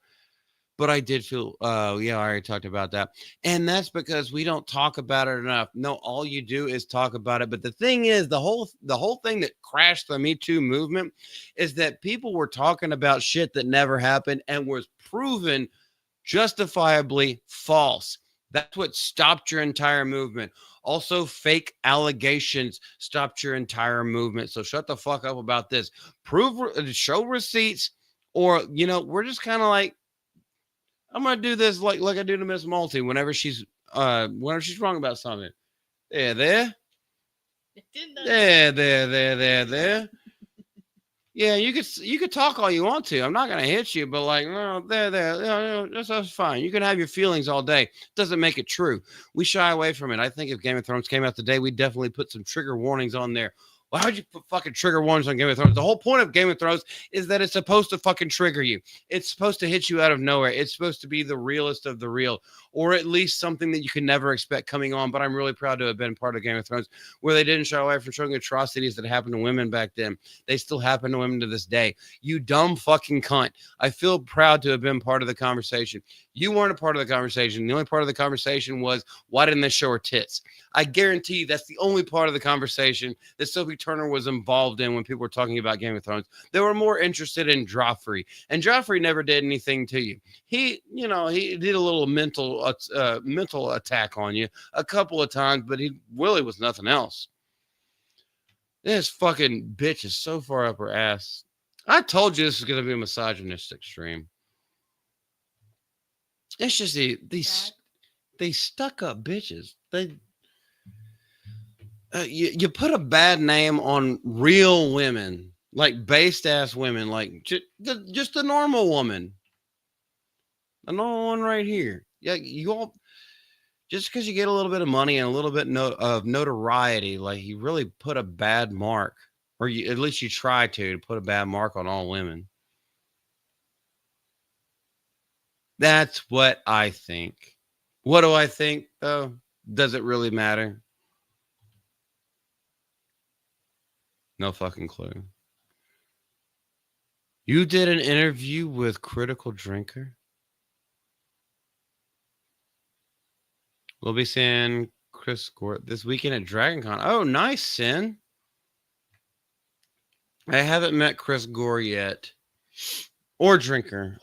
But I did feel, yeah, I already talked about that. And that's because we don't talk about it enough. No, all you do is talk about it. But the thing is, the whole thing that crashed the Me Too movement is that people were talking about shit that never happened and was proven justifiably false. That's what stopped your entire movement. Also, fake allegations stopped your entire movement. So shut the fuck up about this. Show receipts, or we're just kind of like, I'm gonna do this like I do to Miss Malty whenever she's wrong about something. There. There. Yeah, you could talk all you want to. I'm not gonna hit you, but like, no, there. That's fine. You can have your feelings all day. Doesn't make it true. We shy away from it. I think if Game of Thrones came out today, we'd definitely put some trigger warnings on there. Why would you put fucking trigger warnings on Game of Thrones? The whole point of Game of Thrones is that it's supposed to fucking trigger you. It's supposed to hit you out of nowhere. It's supposed to be the realest of the real, or at least something that you could never expect coming on. But I'm really proud to have been part of Game of Thrones, where they didn't shy away from showing atrocities that happened to women back then. They still happen to women to this day. You dumb fucking cunt. I feel proud to have been part of the conversation. You weren't a part of the conversation. The only part of the conversation was, why didn't they show her tits? I guarantee you that's the only part of the conversation that Sophie Turner was involved in when people were talking about Game of Thrones. They were more interested in Joffrey, and Joffrey never did anything to you. He did a little mental attack on you a couple of times, but he really was nothing else. This fucking bitch is so far up her ass. I told you this is going to be a misogynistic stream. It's just they stuck up bitches. You put a bad name on real women, like based ass women, like just a normal woman, a normal one right here. Yeah, you all just because you get a little bit of money and a little bit of notoriety, like you really put a bad mark, or at least you try to put a bad mark on all women. That's what I think. What do I think, though? Does it really matter? No fucking clue. You did an interview with Critical Drinker? We'll be seeing Chris Gore this weekend at DragonCon. Oh, nice, Sin. I haven't met Chris Gore yet. Or Drinker.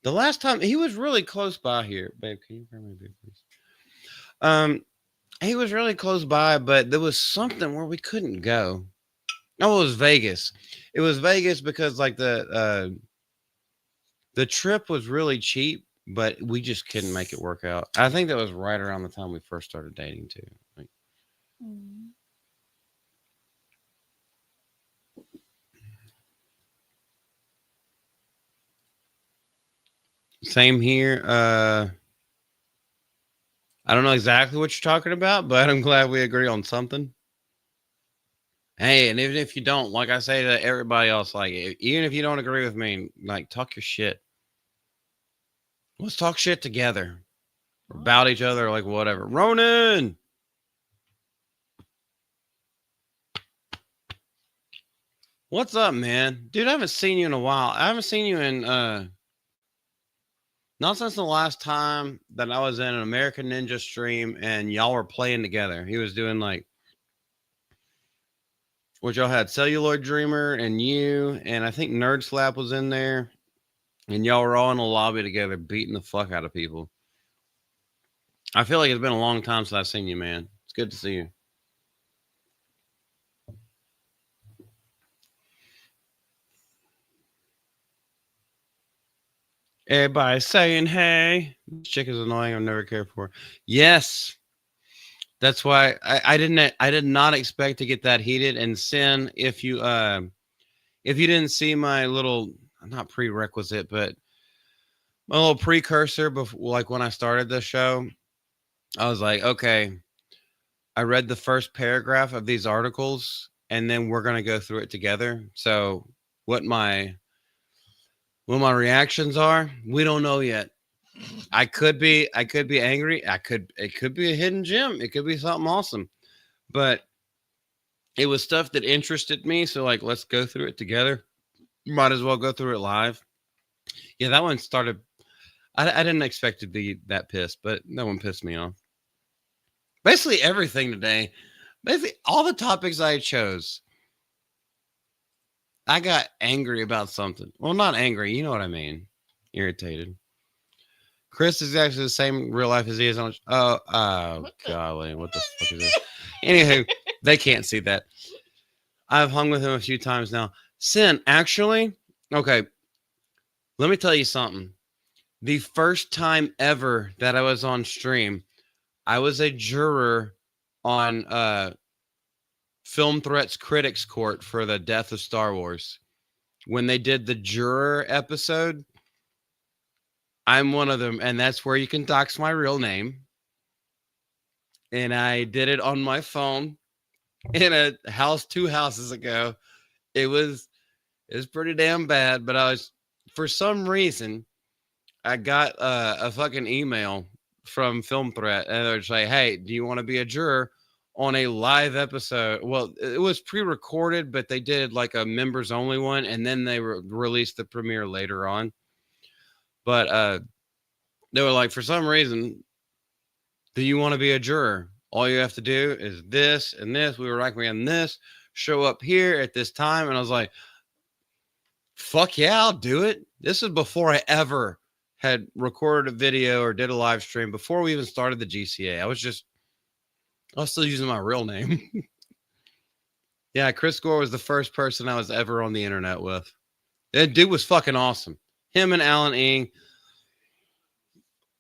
The last time he was really close by here. Babe, can you grab my beer, please? He was really close by, but there was something where we couldn't go. Oh, it was Vegas. It was Vegas because like the trip was really cheap, but we just couldn't make it work out. I think that was right around the time we first started dating too. Like, Mm. same here. I don't know exactly what you're talking about, but I'm glad we agree on something. Hey, and even if you don't, like I say to everybody else, like even if you don't agree with me, like talk your shit. Let's talk shit together about each other, like whatever. Ronan, what's up, man? Dude, I haven't seen you in a while. I haven't seen you in not since the last time that I was in an American Ninja stream and y'all were playing together. He was doing like what y'all had Celluloid Dreamer and you, and I think Nerd Slap was in there, and y'all were all in a lobby together beating the fuck out of people. I feel like it's been a long time since I've seen you, man. It's good to see you. Everybody saying hey. This chick is annoying. I've never cared for. Yes. That's why I did not expect to get that heated. And Sin, if you didn't see my little not prerequisite, but my little precursor before like when I started the show, I was like, okay, I read the first paragraph of these articles and then we're gonna go through it together. So what my reactions are, we don't know yet. I could be angry. It could be a hidden gem. It could be something awesome. But it was stuff that interested me. So like let's go through it together. Might as well go through it live. Yeah, that one started. I didn't expect to be that pissed, but that one pissed me off. Basically everything today. Basically all the topics I chose. I got angry about something. Well, not angry, you know what I mean. Irritated. Chris is actually the same real life as he is on. Golly, what the fuck is this? Anywho, they can't see that. I've hung with him a few times now. Sin, actually, okay. Let me tell you something. The first time ever that I was on stream, I was a juror on Film Threats Critics Court for the Death of Star Wars. When they did the juror episode, I'm one of them, and that's where you can dox my real name. And I did it on my phone in a house 2 houses ago. It was pretty damn bad, but I was for some reason I got a fucking email from Film Threat, and they're say, "Hey, do you want to be a juror on a live episode?" Well, it was pre-recorded, but they did like a members only one, and then they released the premiere later on. But they were like, for some reason, do you want to be a juror? All you have to do is this and this. We were recommending this. Show up here at this time, and I was like, "Fuck yeah, I'll do it." This is before I ever had recorded a video or did a live stream. Before we even started the GCA, I was still using my real name. Yeah, Chris Gore was the first person I was ever on the internet with. That dude was fucking awesome. Him and Alan Ing,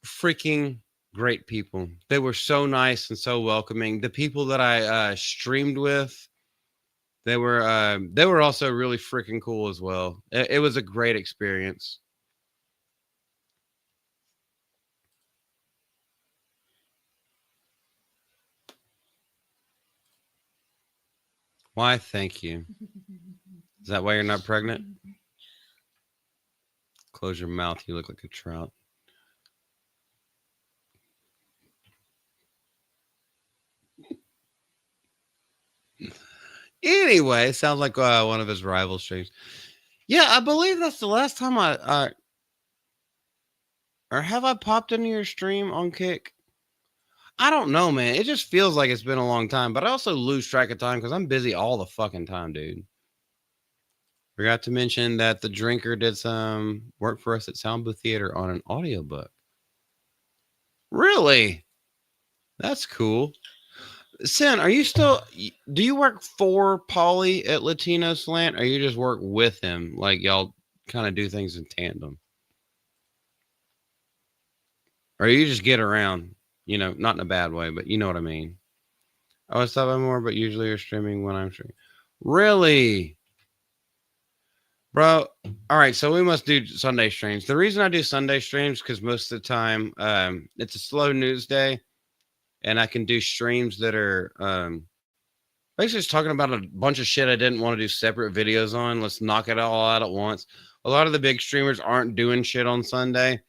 freaking great people. They were so nice and so welcoming. The people that I streamed with, they were also really freaking cool as well. It was a great experience. Why? Thank you. Is that why you're not pregnant? Close your mouth. You look like a trout. Anyway, sounds like one of his rival streams. Yeah, I believe that's the last time or have I popped into your stream on Kick? I don't know, man. It just feels like it's been a long time, but I also lose track of time because I'm busy all the fucking time, dude. Forgot to mention that the drinker did some work for us at Sound Booth Theater on an audiobook. Really? That's cool. Sin, are you still? Do you work for Paulie at Latino Slant, or you just work with him? Like y'all kind of do things in tandem, or you just get around? You know, not in a bad way, but you know what I mean. I was talking more, but usually you're streaming when I'm streaming. Really, bro? All right, so we must do Sunday streams. The reason I do Sunday streams because most of the time, it's a slow news day, and I can do streams that are basically just talking about a bunch of shit I didn't want to do separate videos on. Let's knock it all out at once. A lot of the big streamers aren't doing shit on Sunday.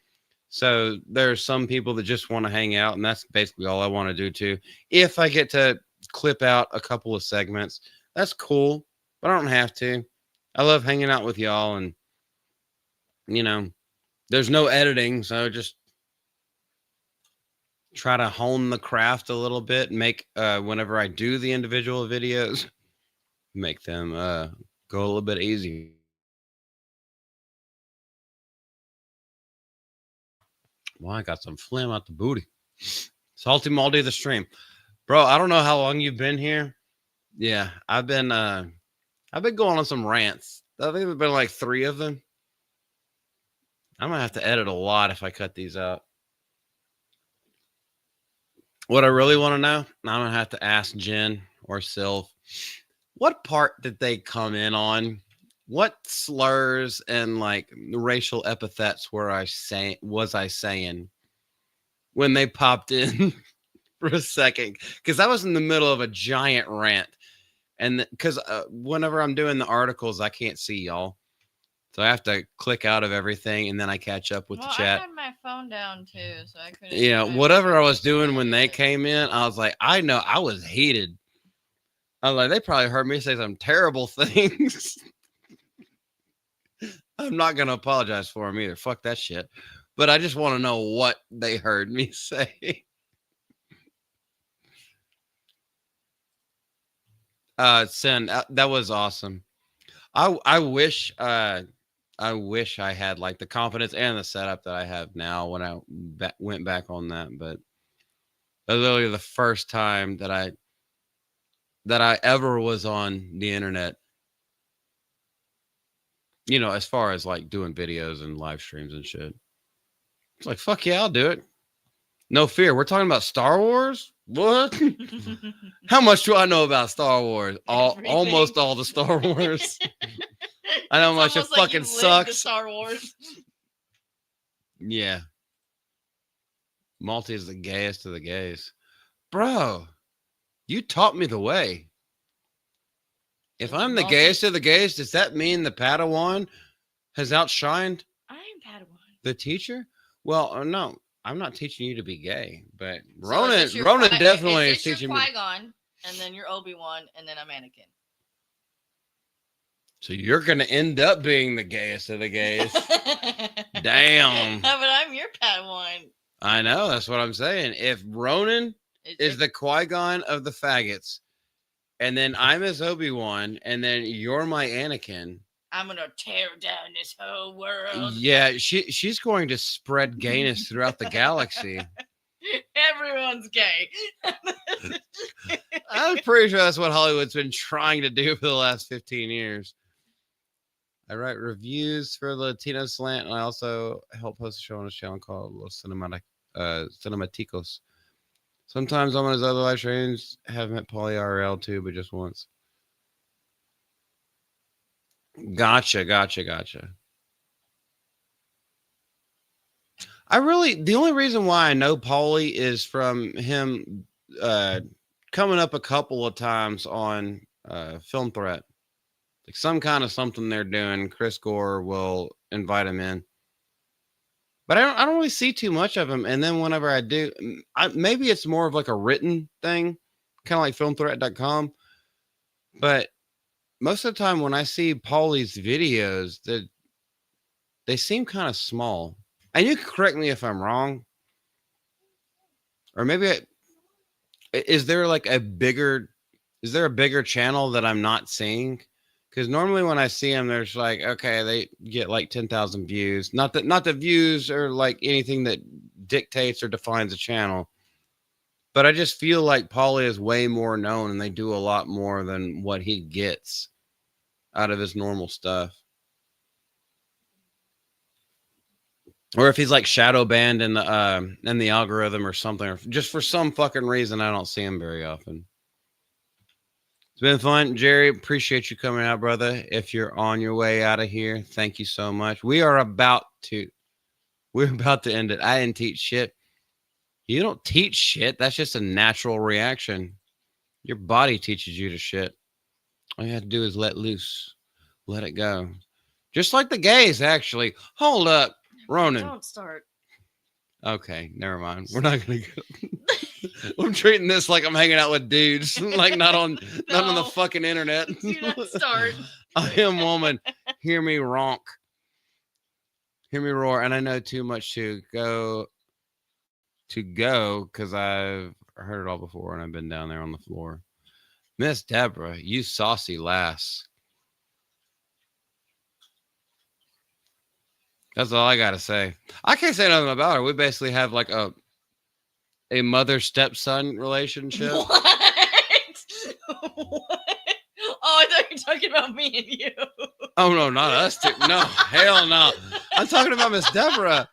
So there's some people that just want to hang out, and that's basically all I want to do too. If I get to clip out a couple of segments, that's cool, but I don't have to. I love hanging out with y'all, and you know, there's no editing, so just try to hone the craft a little bit, make whenever I do the individual videos, make them go a little bit easier. Well, I got some phlegm out the booty. Salty Malty the stream. Bro, I don't know how long you've been here. Yeah, I've been going on some rants. I think there's been like 3 of them. I'm gonna have to edit a lot if I cut these out. What I really want to know, I'm gonna have to ask Jen or Sylph, what part did they come in on? What slurs and like racial epithets was I saying when they popped in for a second? Because I was in the middle of a giant rant, and because whenever I'm doing the articles, I can't see y'all, so I have to click out of everything, and then I catch up with the chat. I had my phone down too, so I couldn't. Yeah, whatever I was doing when they came in, I was like, I know I was heated. I was like, they probably heard me say some terrible things. I'm not gonna apologize for them either. Fuck that shit. But I just want to know what they heard me say. Sen, that was awesome. I wish I had like the confidence and the setup that I have now when I went back on that, but that was literally the first time that I ever was on the internet. You know, as far as like doing videos and live streams and shit. It's like, fuck yeah, I'll do it. No fear. We're talking about Star Wars? What? How much do I know about Star Wars? Almost all the Star Wars. I know how much it fucking sucks. Star Wars. Yeah. Malty is the gayest of the gays. Bro, you taught me the way. If I'm the gayest of the gays, does that mean the Padawan has outshined I am Padawan. the teacher? Well, no, I'm not teaching you to be gay, but Ronan definitely is teaching me. Qui-Gon, and then you're Obi-Wan, and then I'm Anakin. So you're going to end up being the gayest of the gays. Damn. No, but I'm your Padawan. I know, that's what I'm saying. If Ronan is the Qui-Gon of the faggots, and then I'm his Obi-Wan, and then you're my Anakin, I'm gonna tear down this whole world. Yeah, she's going to spread gayness throughout the galaxy. Everyone's gay. I'm pretty sure that's what Hollywood's been trying to do for the last 15 years. I write reviews for the Latino Slant, and I also help host a show on a channel called Los Cinematicos. Sometimes on his other live streams, have met Paulie RL too, but just once. Gotcha. The only reason why I know Paulie is from him coming up a couple of times on Film Threat. Like some kind of something they're doing. Chris Gore will invite him in. But I don't really see too much of him. And then whenever I do, maybe it's more of like a written thing, kind of like filmthreat.com. But most of the time when I see Paulie's videos, that they seem kind of small. And you can correct me if I'm wrong, or maybe is there like a bigger, is there a bigger channel that I'm not seeing? Because normally when I see them, there's like, okay, they get like 10,000 views. Not the views are like anything that dictates or defines a channel. But I just feel like Paulie is way more known and they do a lot more than what he gets out of his normal stuff. Or if he's like shadow banned in the algorithm or something, or just for some fucking reason, I don't see him very often. It's been fun, Jerry. Appreciate you coming out, brother. If you're on your way out of here, thank you so much. We're about to end it. I didn't teach shit. You don't teach shit. That's just a natural reaction. Your body teaches you to shit. All you have to do is let loose. Let it go. Just like the gays, actually. Hold up, Ronan. Don't start. Okay, never mind. We're not gonna go. I'm treating this like I'm hanging out with dudes, like not on the fucking internet. Do not start. I am woman. Hear me ronk. Hear me roar. And I know too much to go because I've heard it all before and I've been down there on the floor. Miss Deborah, you saucy lass. That's all I gotta say. I can't say nothing about her. We basically have like a mother-stepson relationship. What? What? Oh, I thought you were talking about me and you. Oh no, not us two. No, hell no. I'm talking about Miss Deborah.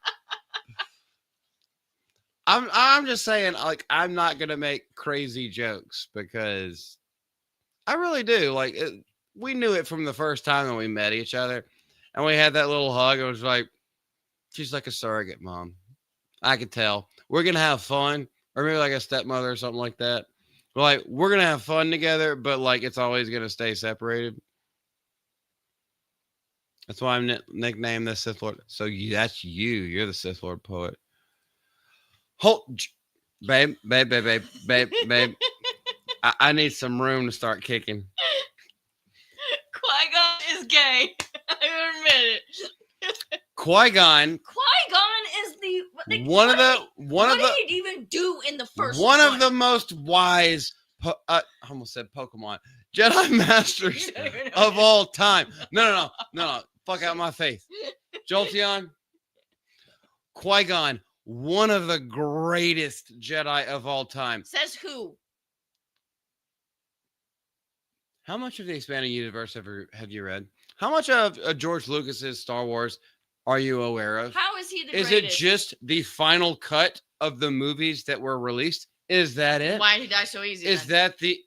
I'm just saying, like, I'm not gonna make crazy jokes because I really do. Like, we knew it from the first time when we met each other, and we had that little hug. It was like, she's like a surrogate mom. I could tell. We're gonna have fun, or maybe like a stepmother or something like that. Like, we're gonna have fun together, but like it's always gonna stay separated. That's why I'm nicknamed the Sith Lord. So that's you. You're the Sith Lord poet. Hold, babe. I need some room to start kicking. Qui-Gon is gay. I admit it. Qui-Gon is the what did he even do in the first one of the most wise I almost said Pokemon Jedi masters of all time. No. Fuck out my face. Jolteon, Qui-Gon, one of the greatest Jedi of all time. Says who? How much of the expanded universe have you read? How much of George Lucas's Star Wars are you aware of? How is he the greatest? Is it just the final cut of the movies that were released? Is that it? Why did he die so easy? Is that the...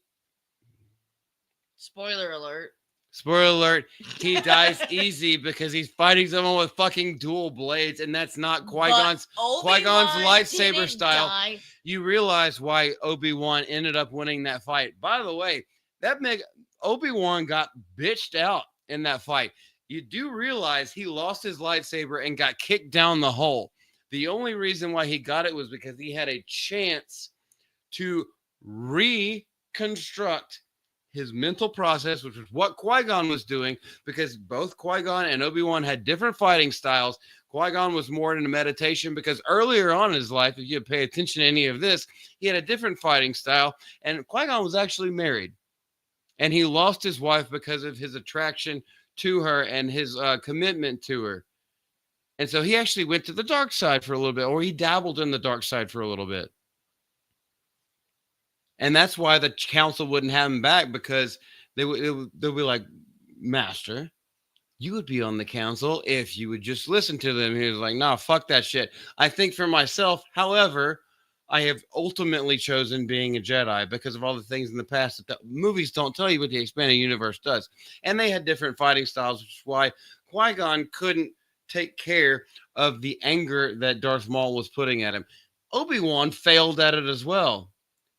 Spoiler alert. Spoiler alert. He dies easy because he's fighting someone with fucking dual blades, and that's not Qui-Gon's lightsaber style. Die. You realize why Obi-Wan ended up winning that fight. By the way, Obi-Wan got bitched out in that fight. You do realize he lost his lightsaber and got kicked down the hole. The only reason why he got it was because he had a chance to reconstruct his mental process, which was what Qui-Gon was doing, because both Qui-Gon and Obi-Wan had different fighting styles. Qui-Gon was more into meditation because earlier on in his life, if you pay attention to any of this, he had a different fighting style, and Qui-Gon was actually married. And he lost his wife because of his attraction to her and his commitment to her. And so he actually went to the dark side for a little bit, or he dabbled in the dark side for a little bit. And that's why the council wouldn't have him back, because they'll be like, Master, you would be on the council if you would just listen to them. He was like, nah, fuck that shit. I think for myself, however, I have ultimately chosen being a Jedi because of all the things in the past that the movies don't tell you what the expanded universe does. And they had different fighting styles, which is why Qui-Gon couldn't take care of the anger that Darth Maul was putting at him. Obi-Wan failed at it as well.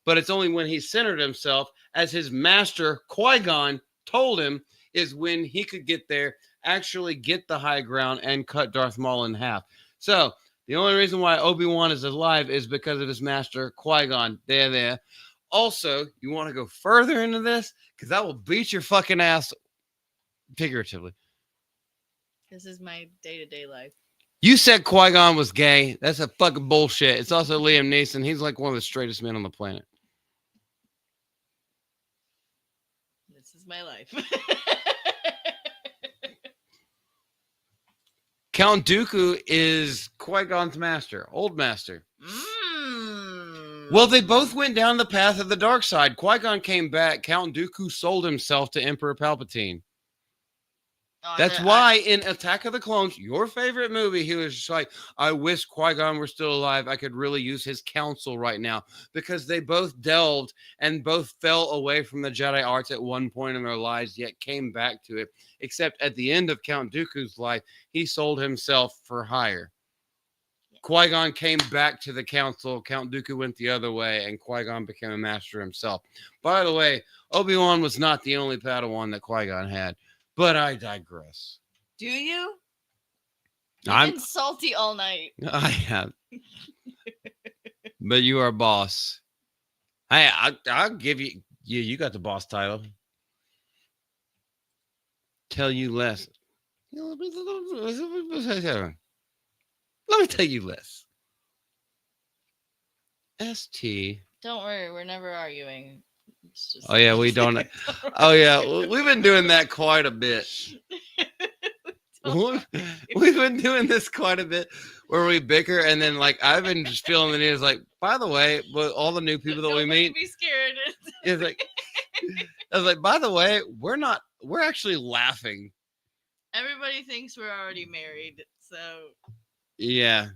But it's only when he centered himself, as his master, Qui-Gon, told him, is when he could get there, actually get the high ground, and cut Darth Maul in half. So, The only reason why Obi-Wan is alive is because of his master, Qui-Gon. There. Also, you want to go further into this? Because I will beat your fucking ass figuratively. This is my day-to-day life. You said Qui-Gon was gay. That's a fucking bullshit. It's also Liam Neeson. He's like one of the straightest men on the planet. This is my life. Count Dooku is Qui-Gon's master, old master. Well, they both went down the path of the dark side. Qui-Gon came back. Count Dooku sold himself to Emperor Palpatine. That's why in Attack of the Clones, your favorite movie, he was just like, I wish Qui-Gon were still alive. I could really use his counsel right now. Because they both delved and both fell away from the Jedi arts at one point in their lives, yet came back to it. Except at the end of Count Dooku's life, he sold himself for hire. Qui-Gon came back to the council. Count Dooku went the other way, and Qui-Gon became a master himself. By the way, Obi-Wan was not the only Padawan that Qui-Gon had. But I digress. Do you? I've been salty all night. I have. But you are boss. Hey, I'll give you... You got the boss title. Tell you less. Let me tell you less. ST. Don't worry, we're never arguing. Oh yeah, we don't. Oh yeah, we've been doing that quite a bit. We've been doing this quite a bit, where we bicker, and then like I've been just feeling the news. Like, by the way, with all the new people that we meet, be scared. It's like I was like, by the way, we're actually laughing. Everybody thinks we're already married, so yeah.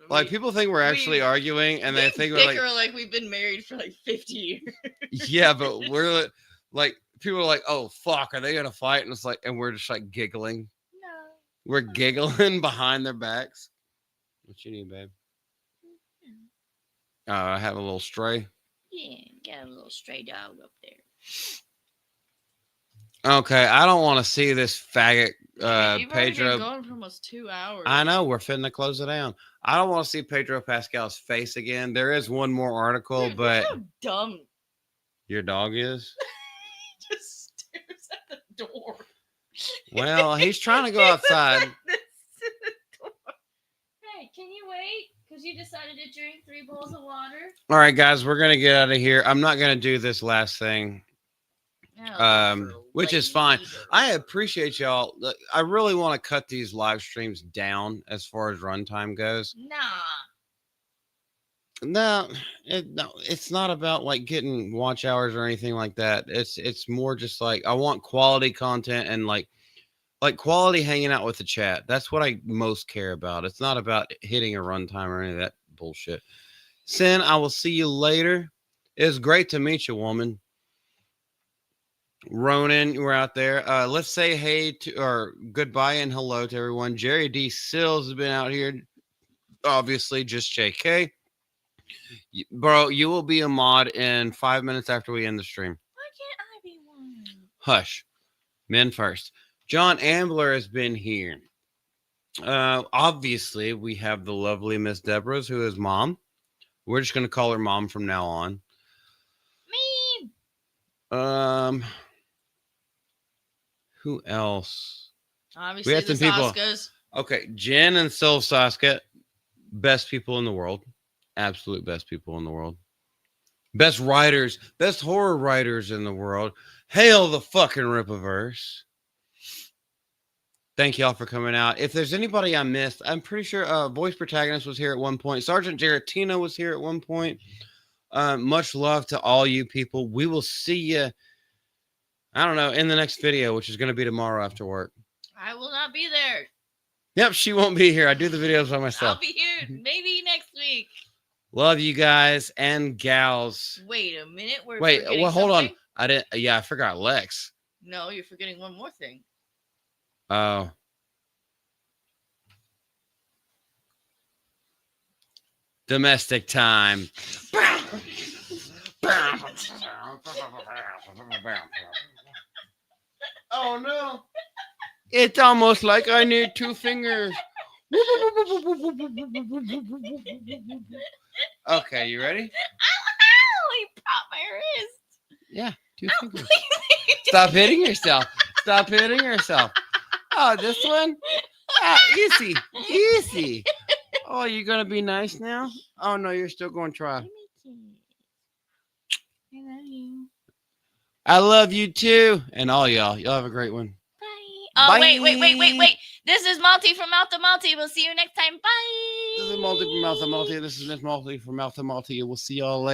Like people think we're actually arguing, and they think we're like we've been married for like 50 years. Yeah, but we're like people are like, "Oh fuck, are they gonna fight?" And it's like, and we're just like giggling. No, we're giggling behind their backs. What you need, babe? I have a little stray. Yeah, got a little stray dog up there. Okay, I don't want to see this faggot. You've Pedro been going for almost 2 hours. I know we're finna close it down. I don't want to see Pedro Pascal's face again. There is one more article, but how dumb your dog is. Just stares at the door. Well, he's trying to go outside. Hey, can you wait? Because you decided to drink 3 bowls of water. All right, guys, we're gonna get out of here. I'm not gonna do this last thing. Which is fine. I appreciate y'all. I really want to cut these live streams down as far as runtime goes. No, it's not about like getting watch hours or anything like that. It's more just like I want quality content and like quality hanging out with the chat. That's what I most care about. It's not about hitting a runtime or any of that bullshit. Sin, I will see you later. It's great to meet you, woman. Ronan, we're out there. Let's say hey to or goodbye and hello to everyone. Jerry D. Sills has been out here. Obviously, just JK. Bro, you will be a mod in 5 minutes after we end the stream. Why can't I be one? Hush. Men first. John Ambler has been here. Obviously, we have the lovely Miss Deborah's, who is mom. We're just going to call her mom from now on. Me. Who else? Obviously, we had some people. Saskas. Okay, Jen and Sil Saska, best people in the world. Absolute best people in the world. Best writers, best horror writers in the world. Hail the fucking Rippaverse. Thank y'all for coming out. If there's anybody I missed, I'm pretty sure Voice Protagonist was here at one point. Sergeant Jaretino was here at one point. Much love to all you people. We will see you, I don't know, in the next video, which is going to be tomorrow after work. I will not be there. Yep, she won't be here. I do the videos by myself. I'll be here maybe next week. Love you guys and gals. Wait a minute. Wait, well, hold on. I forgot Lex. No, you're forgetting one more thing. Oh. Domestic time. Oh no. It's almost like I need 2 fingers. Okay, you ready? Ow! He popped my wrist. Yeah, 2 fingers. Stop hitting yourself. Stop hitting yourself. Oh, this one? Ah, easy. Easy. Oh, you're going to be nice now? Oh, no, you're still going to try. Give me a kiss. I love you. I love you too. And all y'all. Y'all have a great one. Bye. Oh, Bye. wait. This is Malty from Mouth to Malty. We'll see you next time. Bye. This is Malty from Mouth to Malty. This is Miss Malty from Mouth to Malty. We'll see y'all later.